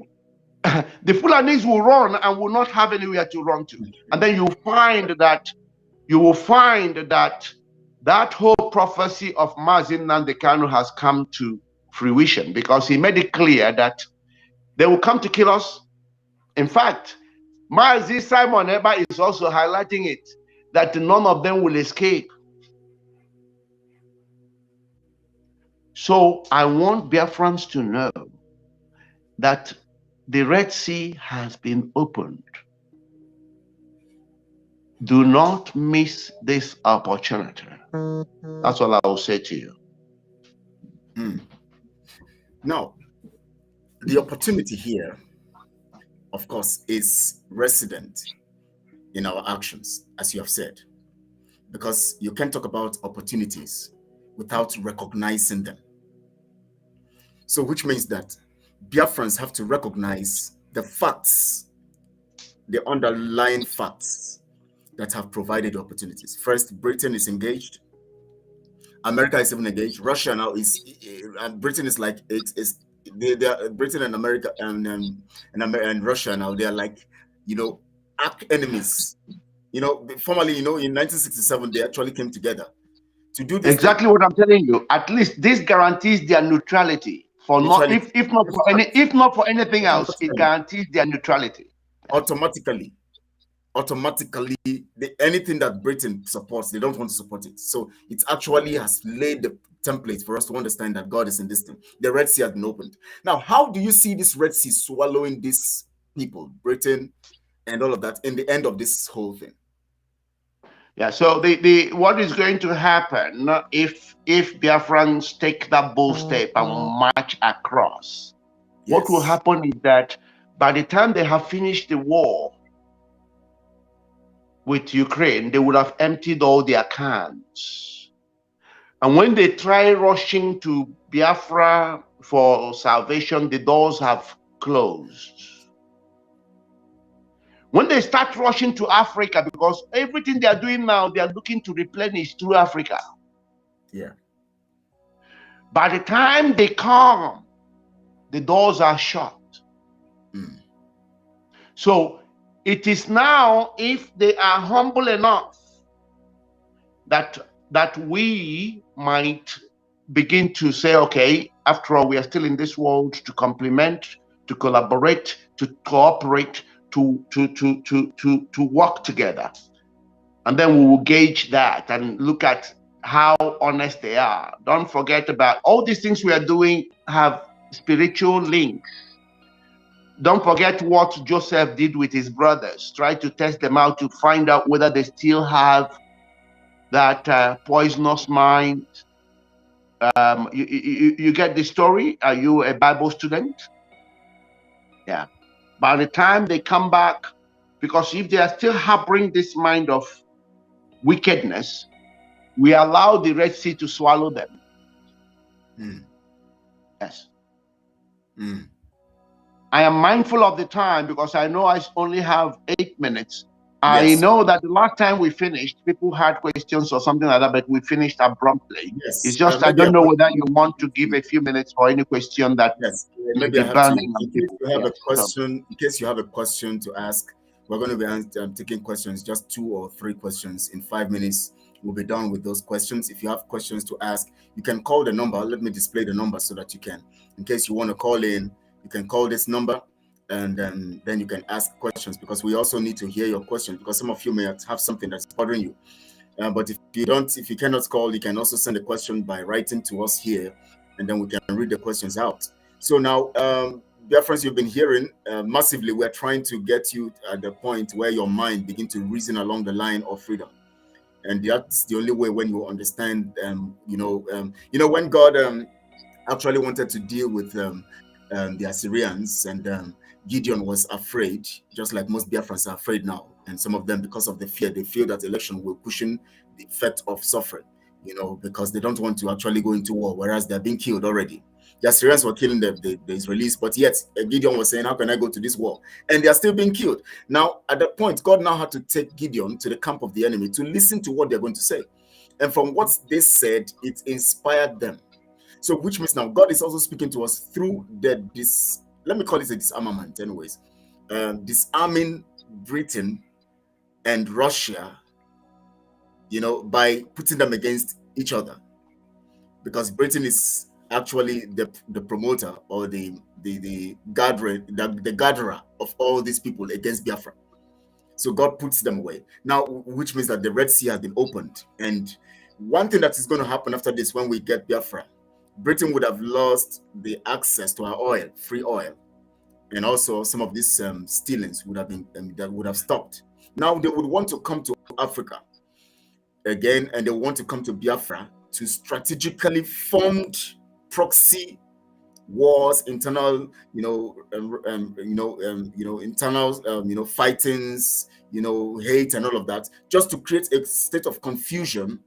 Fulanis will run and will not have anywhere to run to. And then you will find that that whole prophecy of Mazi Nnamdi Kanu has come to fruition, because he made it clear that they will come to kill us. In fact, Mazi Simon Ekpa is also highlighting it, that none of them will escape. So I want Biafrans to know that the Red Sea has been opened. Do not miss this opportunity. That's all I will say to you. Now, the opportunity here, of course, is resident in our actions, as you have said, because you can't talk about opportunities without recognizing them. So, which means that Biafrans have to recognize the facts, the underlying facts that have provided opportunities. First, Britain is engaged. America is even engaged. Russia now is, and Britain is like, they are, Britain and America and Russia now, they are like, arch enemies. Formerly, in 1967, they actually came together to do this. Exactly what I'm telling you. At least this guarantees their neutrality. If not for anything else, it guarantees their neutrality. Automatically, anything that Britain supports, they don't want to support it. So it actually has laid the template for us to understand that God is in this thing. The Red Sea has been opened. Now, how do you see this Red Sea swallowing these people, Britain, and all of that, in the end of this whole thing? Yeah, so what is going to happen if Biafrans take that bold step and march across? Yes. What will happen is that by the time they have finished the war with Ukraine, they would have emptied all their cans. And when they try rushing to Biafra for salvation, the doors have closed. When they start rushing to Africa, because everything they are doing now, they are looking to replenish through Africa. Yeah. By the time they come, the doors are shut. Mm. So it is now, if they are humble enough, that we might begin to say, okay, after all, we are still in this world to complement, to collaborate, to cooperate, to work together. And then we will gauge that and look at how honest they are. Don't forget about all these things we are doing have spiritual links. Don't forget what Joseph did with his brothers. Try to test them out to find out whether they still have that poisonous mind. You get the story? Are you a Bible student? Yeah. By the time they come back, because if they are still harboring this mind of wickedness, we allow the Red Sea to swallow them. Mm. Yes. Mm. I am mindful of the time because I know I only have 8 minutes. I Yes. know that the last time we finished, people had questions or something like that, but we finished abruptly. Yes. It's just I don't know whether you want to give a few minutes for any question that maybe I have burning. to. In case you have a question, in case you have a question to ask, we're going to be taking questions, just 2 or 3 questions in 5 minutes. We'll be done with those questions. If you have questions to ask, you can call the number. Let me display the number so that you can, in case you want to call in, you can call this number, and then you can ask questions, because we also need to hear your question, because some of you may have something that's bothering you. But if you cannot call, you can also send a question by writing to us here, and then we can read the questions out. So now, Biafrans, you've been hearing massively, we're trying to get you at the point where your mind begins to reason along the line of freedom. And that's the only way when you understand, when God actually wanted to deal with the Assyrians, and Gideon was afraid, just like most Biafrans are afraid now. And some of them, because of the fear, they feel that election will cushion the effect of suffering, because they don't want to actually go into war, whereas they're being killed already. The Assyrians were killing the Israelis, but yet Gideon was saying, how can I go to this war? And they are still being killed. Now, at that point, God now had to take Gideon to the camp of the enemy to listen to what they're going to say. And from what they said, it inspired them. So, which means now God is also speaking to us through this, let me call it a disarmament anyways, disarming Britain and Russia, by putting them against each other. Because Britain is actually the promoter or the gatherer of all these people against Biafra. So God puts them away. Now, which means that the Red Sea has been opened. And one thing that is going to happen after this, when we get Biafra, Britain would have lost the access to our oil, free oil. And also some of these stealings would have been that would have stopped. Now they would want to come to Africa again, and they want to come to Biafra to strategically fund proxy wars, internal, internal, fightings, hate and all of that, just to create a state of confusion,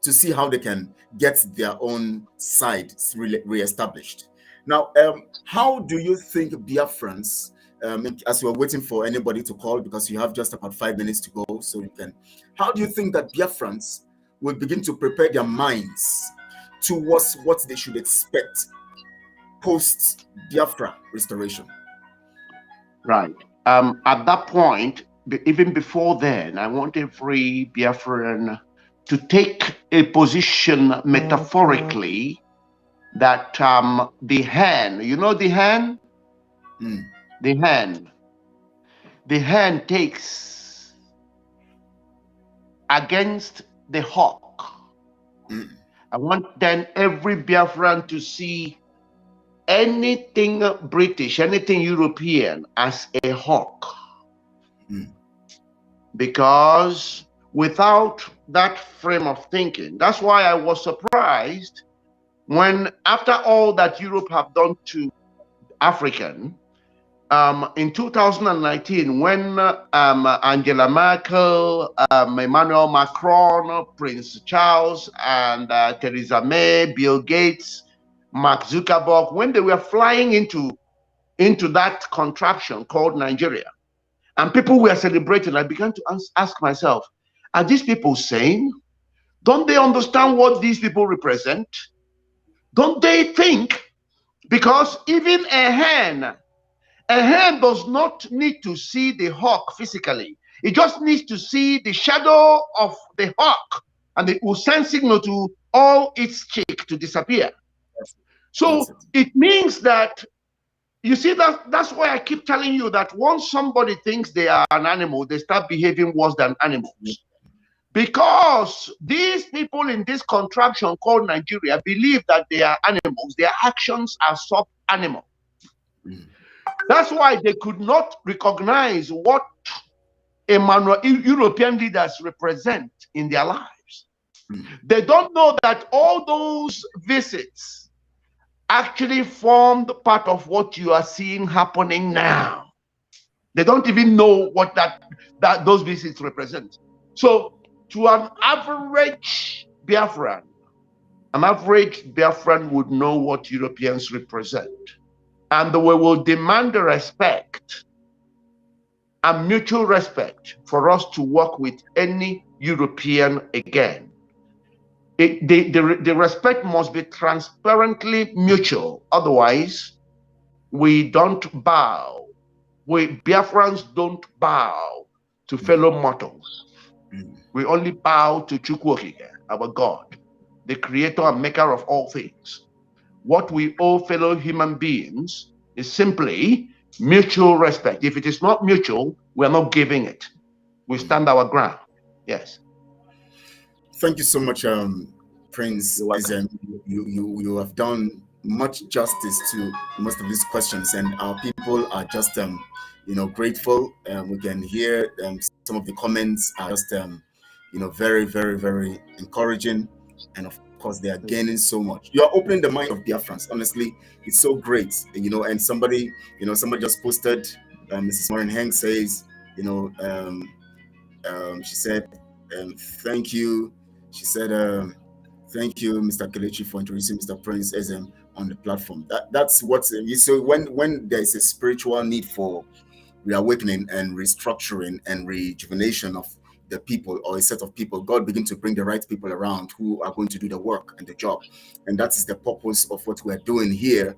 to see how they can get their own side re-established. Now, how do you think Biafrans, as we're waiting for anybody to call, because you have just about 5 minutes to go, so you can, how do you think that Biafrans will begin to prepare their minds towards what they should expect post-Biafra restoration? Right. At that point, even before then, I want every Biafran to take a position metaphorically that the hen, the hen? The hen takes against the hawk. I want then every Biafran to see anything British, anything European as a hawk. Because without that frame of thinking, that's why I was surprised when, after all that Europe have done to African, in 2019, when Angela Merkel, Emmanuel Macron, Prince Charles, and Theresa May, Bill Gates, Mark Zuckerberg, when they were flying into that contraption called Nigeria, and people were celebrating, I began to ask myself, are these people sane? Don't they understand what these people represent? Don't they think? Because even a hen does not need to see the hawk physically. It just needs to see the shadow of the hawk, and it will send signal to all its chick to disappear. So it means that, you see, that's why I keep telling you that once somebody thinks they are an animal, they start behaving worse than animals. Because these people in this contraption called Nigeria believe that they are animals. Their actions are sub-animal. That's why they could not recognize what European leaders represent in their lives. They don't know that all those visits actually formed part of what you are seeing happening now. They don't even know what those visits represent. So to an average Biafran, would know what Europeans represent. And we will demand the respect and mutual respect for us to work with any European again. The respect must be transparently mutual. Otherwise, we don't bow. Biafrans don't bow to fellow mortals. We only bow to Chukwokike, our God, the creator and maker of all things. What we owe fellow human beings is simply mutual respect. If it is not mutual, we're not giving it. We stand our ground. Yes. Thank you so much, Prince. You have done much justice to most of these questions, and our people are just grateful. We can hear some of the comments are just very, very, very encouraging, and of course they are gaining so much. You are opening the mind of Biafrans. Honestly, it's so great. And somebody just posted. Mrs. Maureen Heng says, she said, thank you. She said, thank you, Mr. Kelechi, for introducing Mr. Prince SM on the platform. That's what. So when there's a spiritual need for reawakening and restructuring and rejuvenation of the people or a set of people, God begins to bring the right people around who are going to do the work and the job. And that is the purpose of what we're doing here.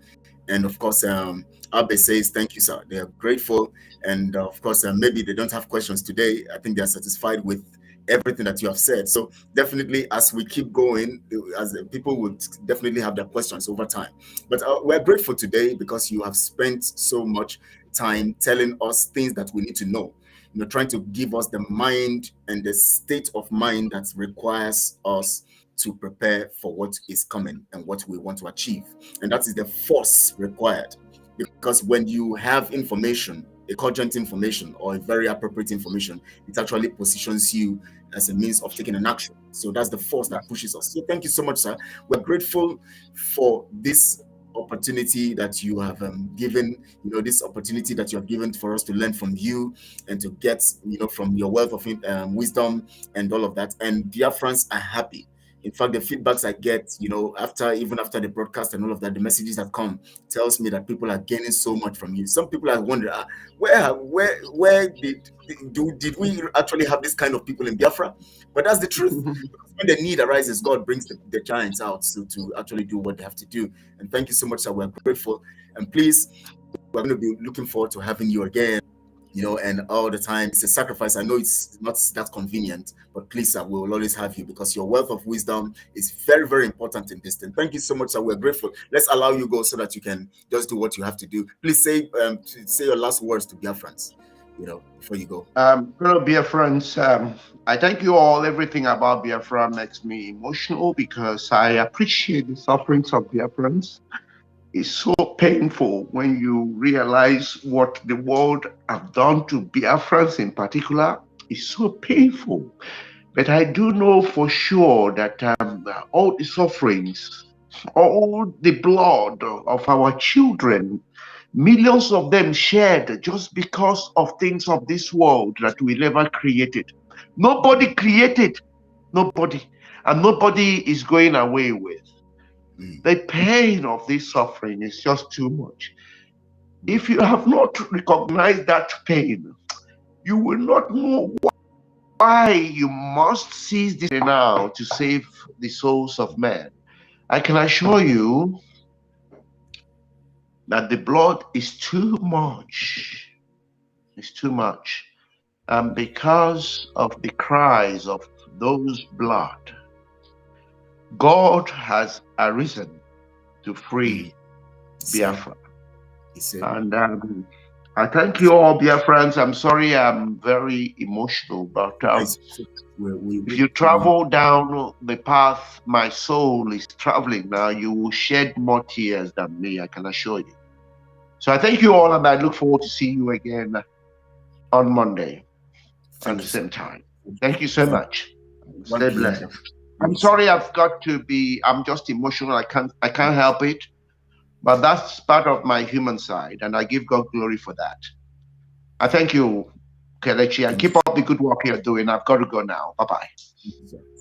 And of course, Abe says, thank you, sir. They are grateful. And of course, maybe they don't have questions today. I think they're satisfied with everything that you have said. So definitely, as we keep going, as people would definitely have their questions over time. But we're grateful today because you have spent so much time telling us things that we need to know. Trying to give us the mind and the state of mind that requires us to prepare for what is coming and what we want to achieve. And that is the force required. Because when you have information, a cogent information or a very appropriate information, it actually positions you as a means of taking an action. So that's the force that pushes us. So thank you so much, sir. We're grateful for this opportunity that you have given, this opportunity that you have given for us to learn from you and to get, from your wealth of wisdom and all of that. And Biafrans are happy. In fact, the feedbacks I get, even after the broadcast and all of that, the messages that come tells me that people are gaining so much from you. Some people are wondering, where did we actually have this kind of people in Biafra? But that's the truth. When the need arises, God brings the giants out to actually do what they have to do. And thank you so much, sir. We're grateful. And please, we're going to be looking forward to having you again. And all the time, it's a sacrifice. I know it's not that convenient, but please, sir, we will always have you because your wealth of wisdom is very, very important in this thing. Thank you so much, sir. We're grateful. Let's allow you go so that you can just do what you have to do. Please say your last words to Biafrans, before you go. Fellow Biafrans, I thank you all. Everything about Biafra makes me emotional because I appreciate the sufferings of Biafrans. It's so painful when you realize what the world have done to Biafrans in particular. It's so painful. But I do know for sure that all the sufferings, all the blood of our children Millions of them shared just because of things of this world that we never created. Nobody created, nobody, and nobody is going away with. The pain of this suffering is just too much. If you have not recognized that pain, you will not know why you must seize this now to save the souls of men. I can assure you that the blood is too much. It's too much. And because of the cries of those blood, God has arisen to free Biafra. And I thank you all, Biafrans. I'm sorry I'm very emotional, but if you travel down the path my soul is traveling now, you will shed more tears than me, I can assure you. So I thank you all, and I look forward to seeing you again on Monday at the same time. Thank you so much. Stay blessed. I'm sorry I've got to be, I'm just emotional. I can't help it. But that's part of my human side, and I give God glory for that. I thank you, Kelechi, and keep up the good work you're doing. I've got to go now. Bye-bye.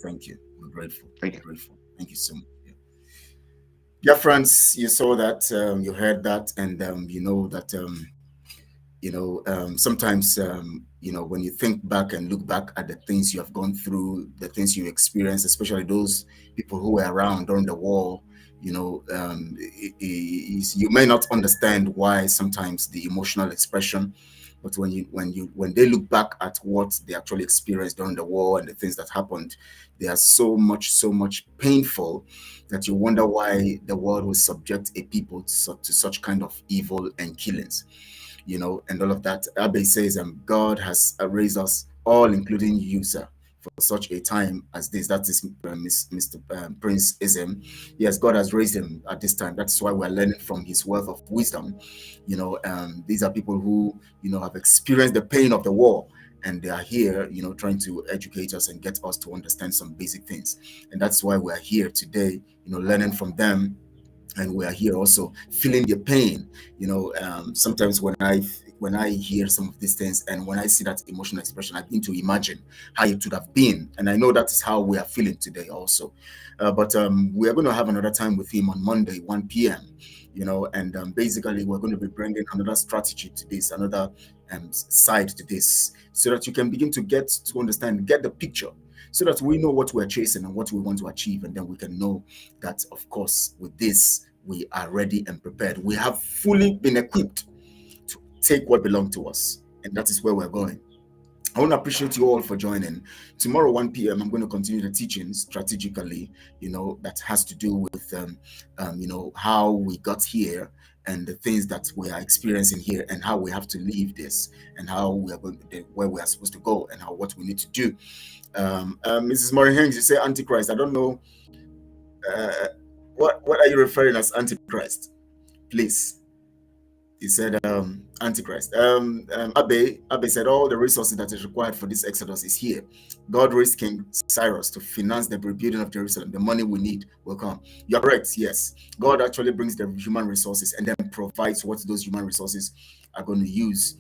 Thank you. We're grateful. Thank you. Grateful. Thank you so much. Yeah, friends, you saw that, you heard that, and you know that, sometimes, when you think back and look back at the things you have gone through, the things you experienced, especially those people who were around during the war, you may not understand why sometimes the emotional expression, but when they look back at what they actually experienced during the war and the things that happened, they are so much painful that you wonder why the world will subject a people to such kind of evil and killings, and all of that. Abe says, God has raised us all, including you, sir, for such a time as this. That is Mr. Prince Ism. Yes, God has raised him at this time. That's why we're learning from his wealth of wisdom. These are people who, have experienced the pain of the war, and they are here, trying to educate us and get us to understand some basic things. And that's why we're here today, learning from them. And we are here also feeling the pain. Sometimes when I hear some of these things and when I see that emotional expression, I begin to imagine how it would have been. And I know that is how we are feeling today also. But we are going to have another time with him on Monday, 1 p.m., and basically we're going to be bringing another strategy to this, another side to this, so that you can begin to get to understand, get the picture, so that we know what we're chasing and what we want to achieve. And then we can know that, of course, with this, we are ready and prepared. We have fully been equipped to take what belongs to us. And that is where we're going. I want to appreciate you all for joining. Tomorrow, 1 p.m., I'm going to continue the teaching strategically, that has to do with, how we got here and the things that we are experiencing here and how we have to leave this and how we are going to, where we are supposed to go and what we need to do. Mrs. Maureen Haynes, you say Antichrist. I don't know. What are you referring as Antichrist? Please. He said Antichrist. Abe said all the resources that is required for this exodus is here. God raised King Cyrus to finance the rebuilding of Jerusalem. The money we need will come. You're correct, yes. God actually brings the human resources and then provides what those human resources are going to use,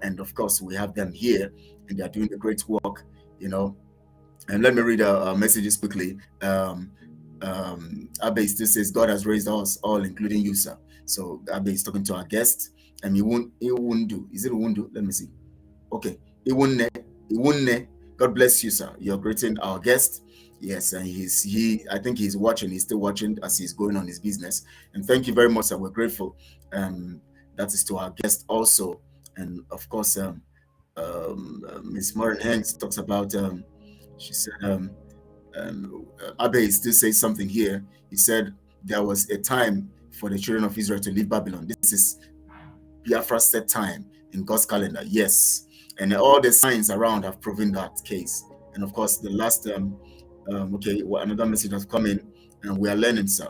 and of course we have them here and they are doing the great work, And let me read messages quickly. Abe still says God has raised us all, including you, sir. So Abe is talking to our guest, and he won't do. Is it won't do? Let me see. Okay, he won't. God bless you, sir. You're greeting our guest. Yes, and I think he's watching. He's still watching as he's going on his business. And thank you very much, sir. We're grateful. That is to our guest also, and of course, Miss Maureen Hanks talks about. She said, Abe still says something here. He said there was a time for the children of Israel to leave Babylon. This is Biafra's set time in God's calendar. Yes, and all the signs around have proven that case. And of course, the last another message has come in, and we are learning, sir.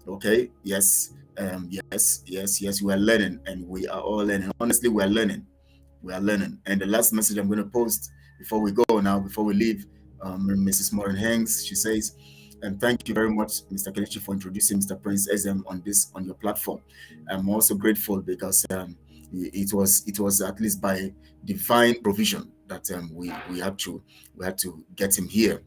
Okay, yes, yes, we are learning, and we are all learning. Honestly, we are learning. And the last message I'm going to post before we go now, before we leave, Mrs. Maureen Hanks, she says, and thank you very much, Mr. Kelechi, for introducing Mr. Prince SM on your platform. I'm also grateful because it was at least by divine provision that we had to get him here.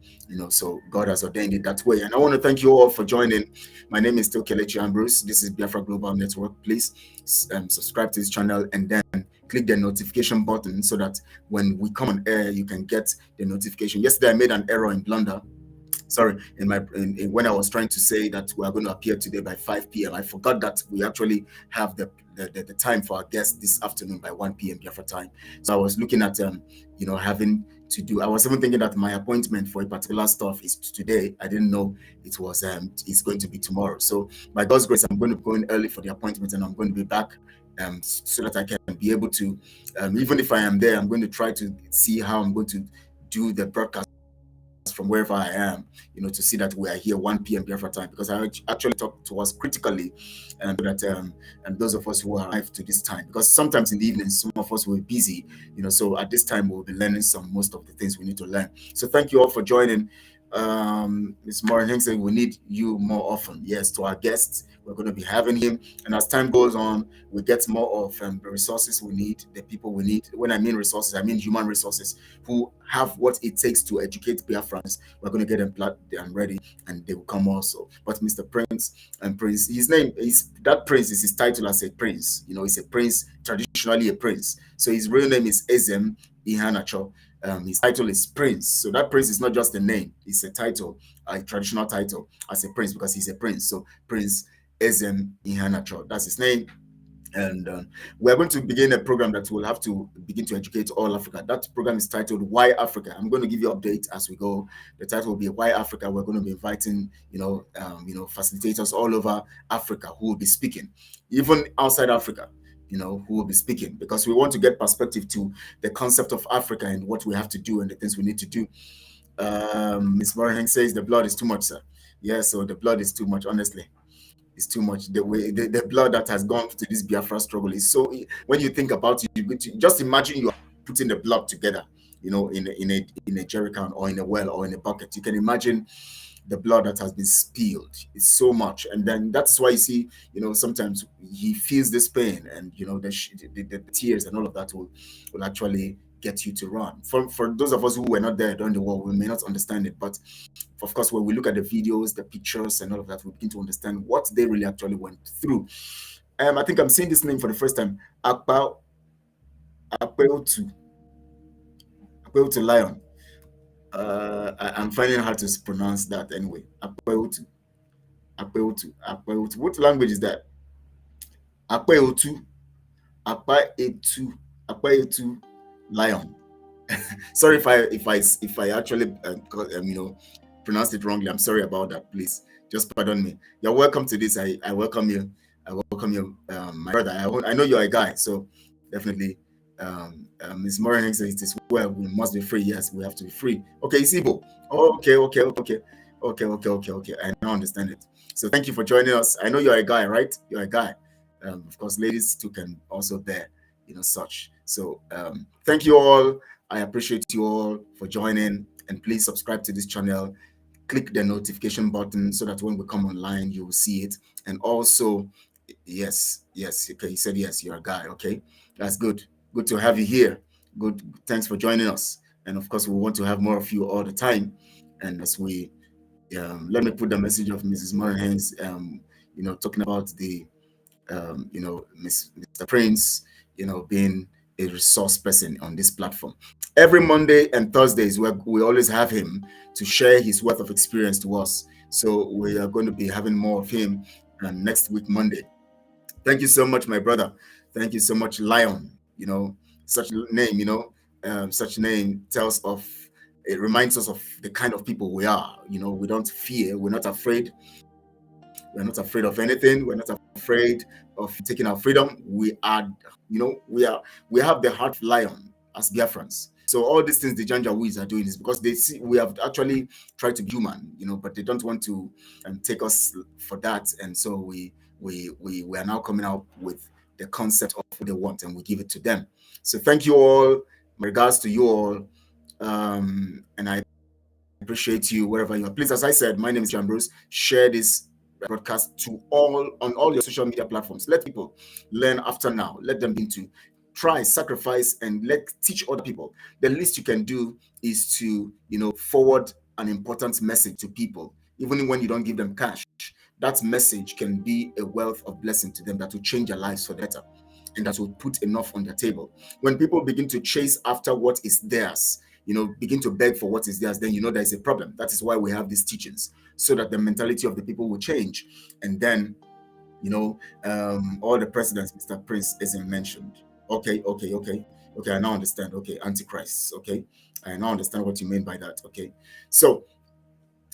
So God has ordained it that way. And I want to thank you all for joining. My name is still Kelechi Ambrose. This is Biafra Global Network. Please subscribe to this channel and then click the notification button so that when we come on air, you can get the notification. Yesterday, I made an error in Blunder. Sorry, when I was trying to say that we are going to appear today by 5 p.m., I forgot that we actually have the time for our guests this afternoon by 1 p.m. Biafra time. So I was looking at having to do. I was even thinking that my appointment for a particular stuff is today. I didn't know it was it's going to be tomorrow. So by God's grace, I'm going to go in early for the appointment, and I'm going to be back so that I can be able to, even if I am there, I'm going to try to see how I'm going to do the broadcast from wherever I am, to see that we are here 1 p.m. Biafra time, because I actually talk to us critically, and that and those of us who are alive to this time, because sometimes in the evening some of us will be busy, so at this time we'll be learning most of the things we need to learn. So thank you all for joining. Ms. Morin saying we need you more often. Yes, to our guests, we're going to be having him, and as time goes on, we get more of the resources we need, the people we need. When I mean resources, I mean human resources who have what it takes to educate Biafrans. We're going to get them plugged and ready, and they will come also. But Mr. Prince, his name is, that prince is his title as a prince. He's a prince, traditionally a prince. So his real name is Ezem Ihanacho. His title is Prince. So that Prince is not just a name, it's a title, a traditional title as a prince, because he's a prince. So Prince Ezem Ihanacho, that's his name. And we're going to begin a program that will have to begin to educate all Africa. That program is titled Why Africa. I'm going to give you an update as we go. The title will be Why Africa. We're going to be inviting, facilitators all over Africa who will be speaking, even outside Africa, who will be speaking, because we want to get perspective to the concept of Africa and what we have to do and the things we need to do. Ms. Morin says the blood is too much, sir. Yeah, so the blood is too much, honestly. It's too much. The blood that has gone to this Biafra struggle is so. When you think about it, you just imagine you are putting the blood together, in a jerry can or in a well or in a bucket. You can imagine the blood that has been spilled. It's so much, and then that's why you see, sometimes he feels this pain, and the tears and all of that will actually get you to run. For those of us who were not there during the war, we may not understand it, but of course, when we look at the videos, the pictures, and all of that, we begin to understand what they really actually went through. I think I'm seeing this name for the first time. Akpeotu Lion. I'm finding hard to pronounce that anyway. Akpeotu. What language is that? Akpeotu Lion. Sorry if I actually pronounced it wrongly. I'm sorry about that. Please just pardon me. You're welcome to this. I welcome you. I welcome you, my brother. I know you're a guy, so definitely. Ms. Morin says it is well. We must be free. Yes, we have to be free. Okay, Isibo. Okay. I now understand it. So thank you for joining us. I know you're a guy, right? You're a guy. Of course, ladies too can also bear, such. So thank you all. I appreciate you all for joining, and please subscribe to this channel. Click the notification button so that when we come online, you will see it. And also, yes, okay, you said yes, you're a guy. Okay, that's good. Good to have you here. Good, thanks for joining us. And of course, we want to have more of you all the time. And as we, let me put the message of Mrs. Morin, talking about the, Mr. Prince, being a resource person on this platform. Every Monday and Thursdays, we always have him to share his wealth of experience to us. So we are going to be having more of him next week, Monday. Thank you so much, my brother. Thank you so much, Lion. Such name, such name it reminds us of the kind of people we are. We don't fear, we're not afraid. We're not afraid of anything. We're not afraid of taking our freedom. We have the heart of lion as Biafrans. So all these things the Janjaweeds are doing is because they see we have actually tried to be human, but they don't want to take us for that. And so we are now coming out with the concept of what they want, and we give it to them. So thank you all. My regards to you all. And I appreciate you wherever you are. Please, as I said, my name is Ambrose. Share this broadcast to on all your social media platforms. Let people learn after now. Let them begin to try, sacrifice, and teach other people. The least you can do is to, forward an important message to people, even when you don't give them cash. That message can be a wealth of blessing to them that will change their lives for the better, and that will put enough on their table. When people begin to chase after what is theirs, begin to beg for what is theirs, then there's a problem. That is why we have these teachings, so that the mentality of the people will change. And then, all the presidents, Mr. Prince, isn't mentioned. Okay, I now understand. Okay, antichrists. Okay, I now understand what you mean by that. Okay, so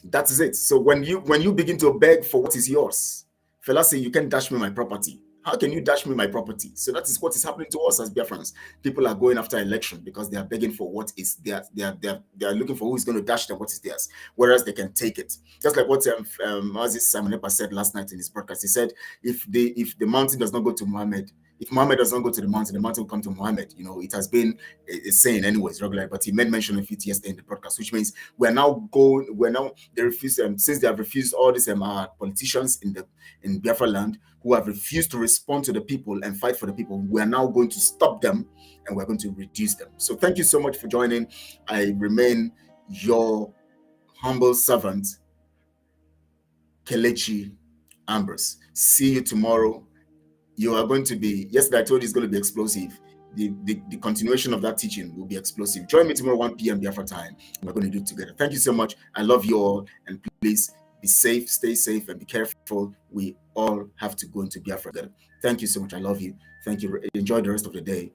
that is it. So when you begin to beg for what is yours, fella say, you can dash me my property. How can you dash me my property? So that is what is happening to us as Biafrans. People are going after election because they are begging for what is theirs. They are looking for who is going to dash them what is theirs, whereas they can take it. Just like what Simon Epa said last night in his broadcast. He said, if the mountain does not go to Muhammad, if Muhammad does not go to the mountain will come to Muhammad. It has been a saying anyways, regular, but he made mention of it yesterday in the broadcast, which means they refuse, since they have refused all these politicians in Biafra land who have refused to respond to the people and fight for the people. We are now going to stop them, and we're going to reduce them. So thank you so much for joining. I remain your humble servant, Kelechi Ambrose. See you tomorrow. You are going to be, yesterday I told you it's going to be explosive. The continuation of that teaching will be explosive. Join me tomorrow, 1 p.m. Biafra time. We're going to do it together. Thank you so much. I love you all. And please be safe, stay safe, and be careful. We all have to go into Biafra together. Thank you so much. I love you. Thank you. Enjoy the rest of the day.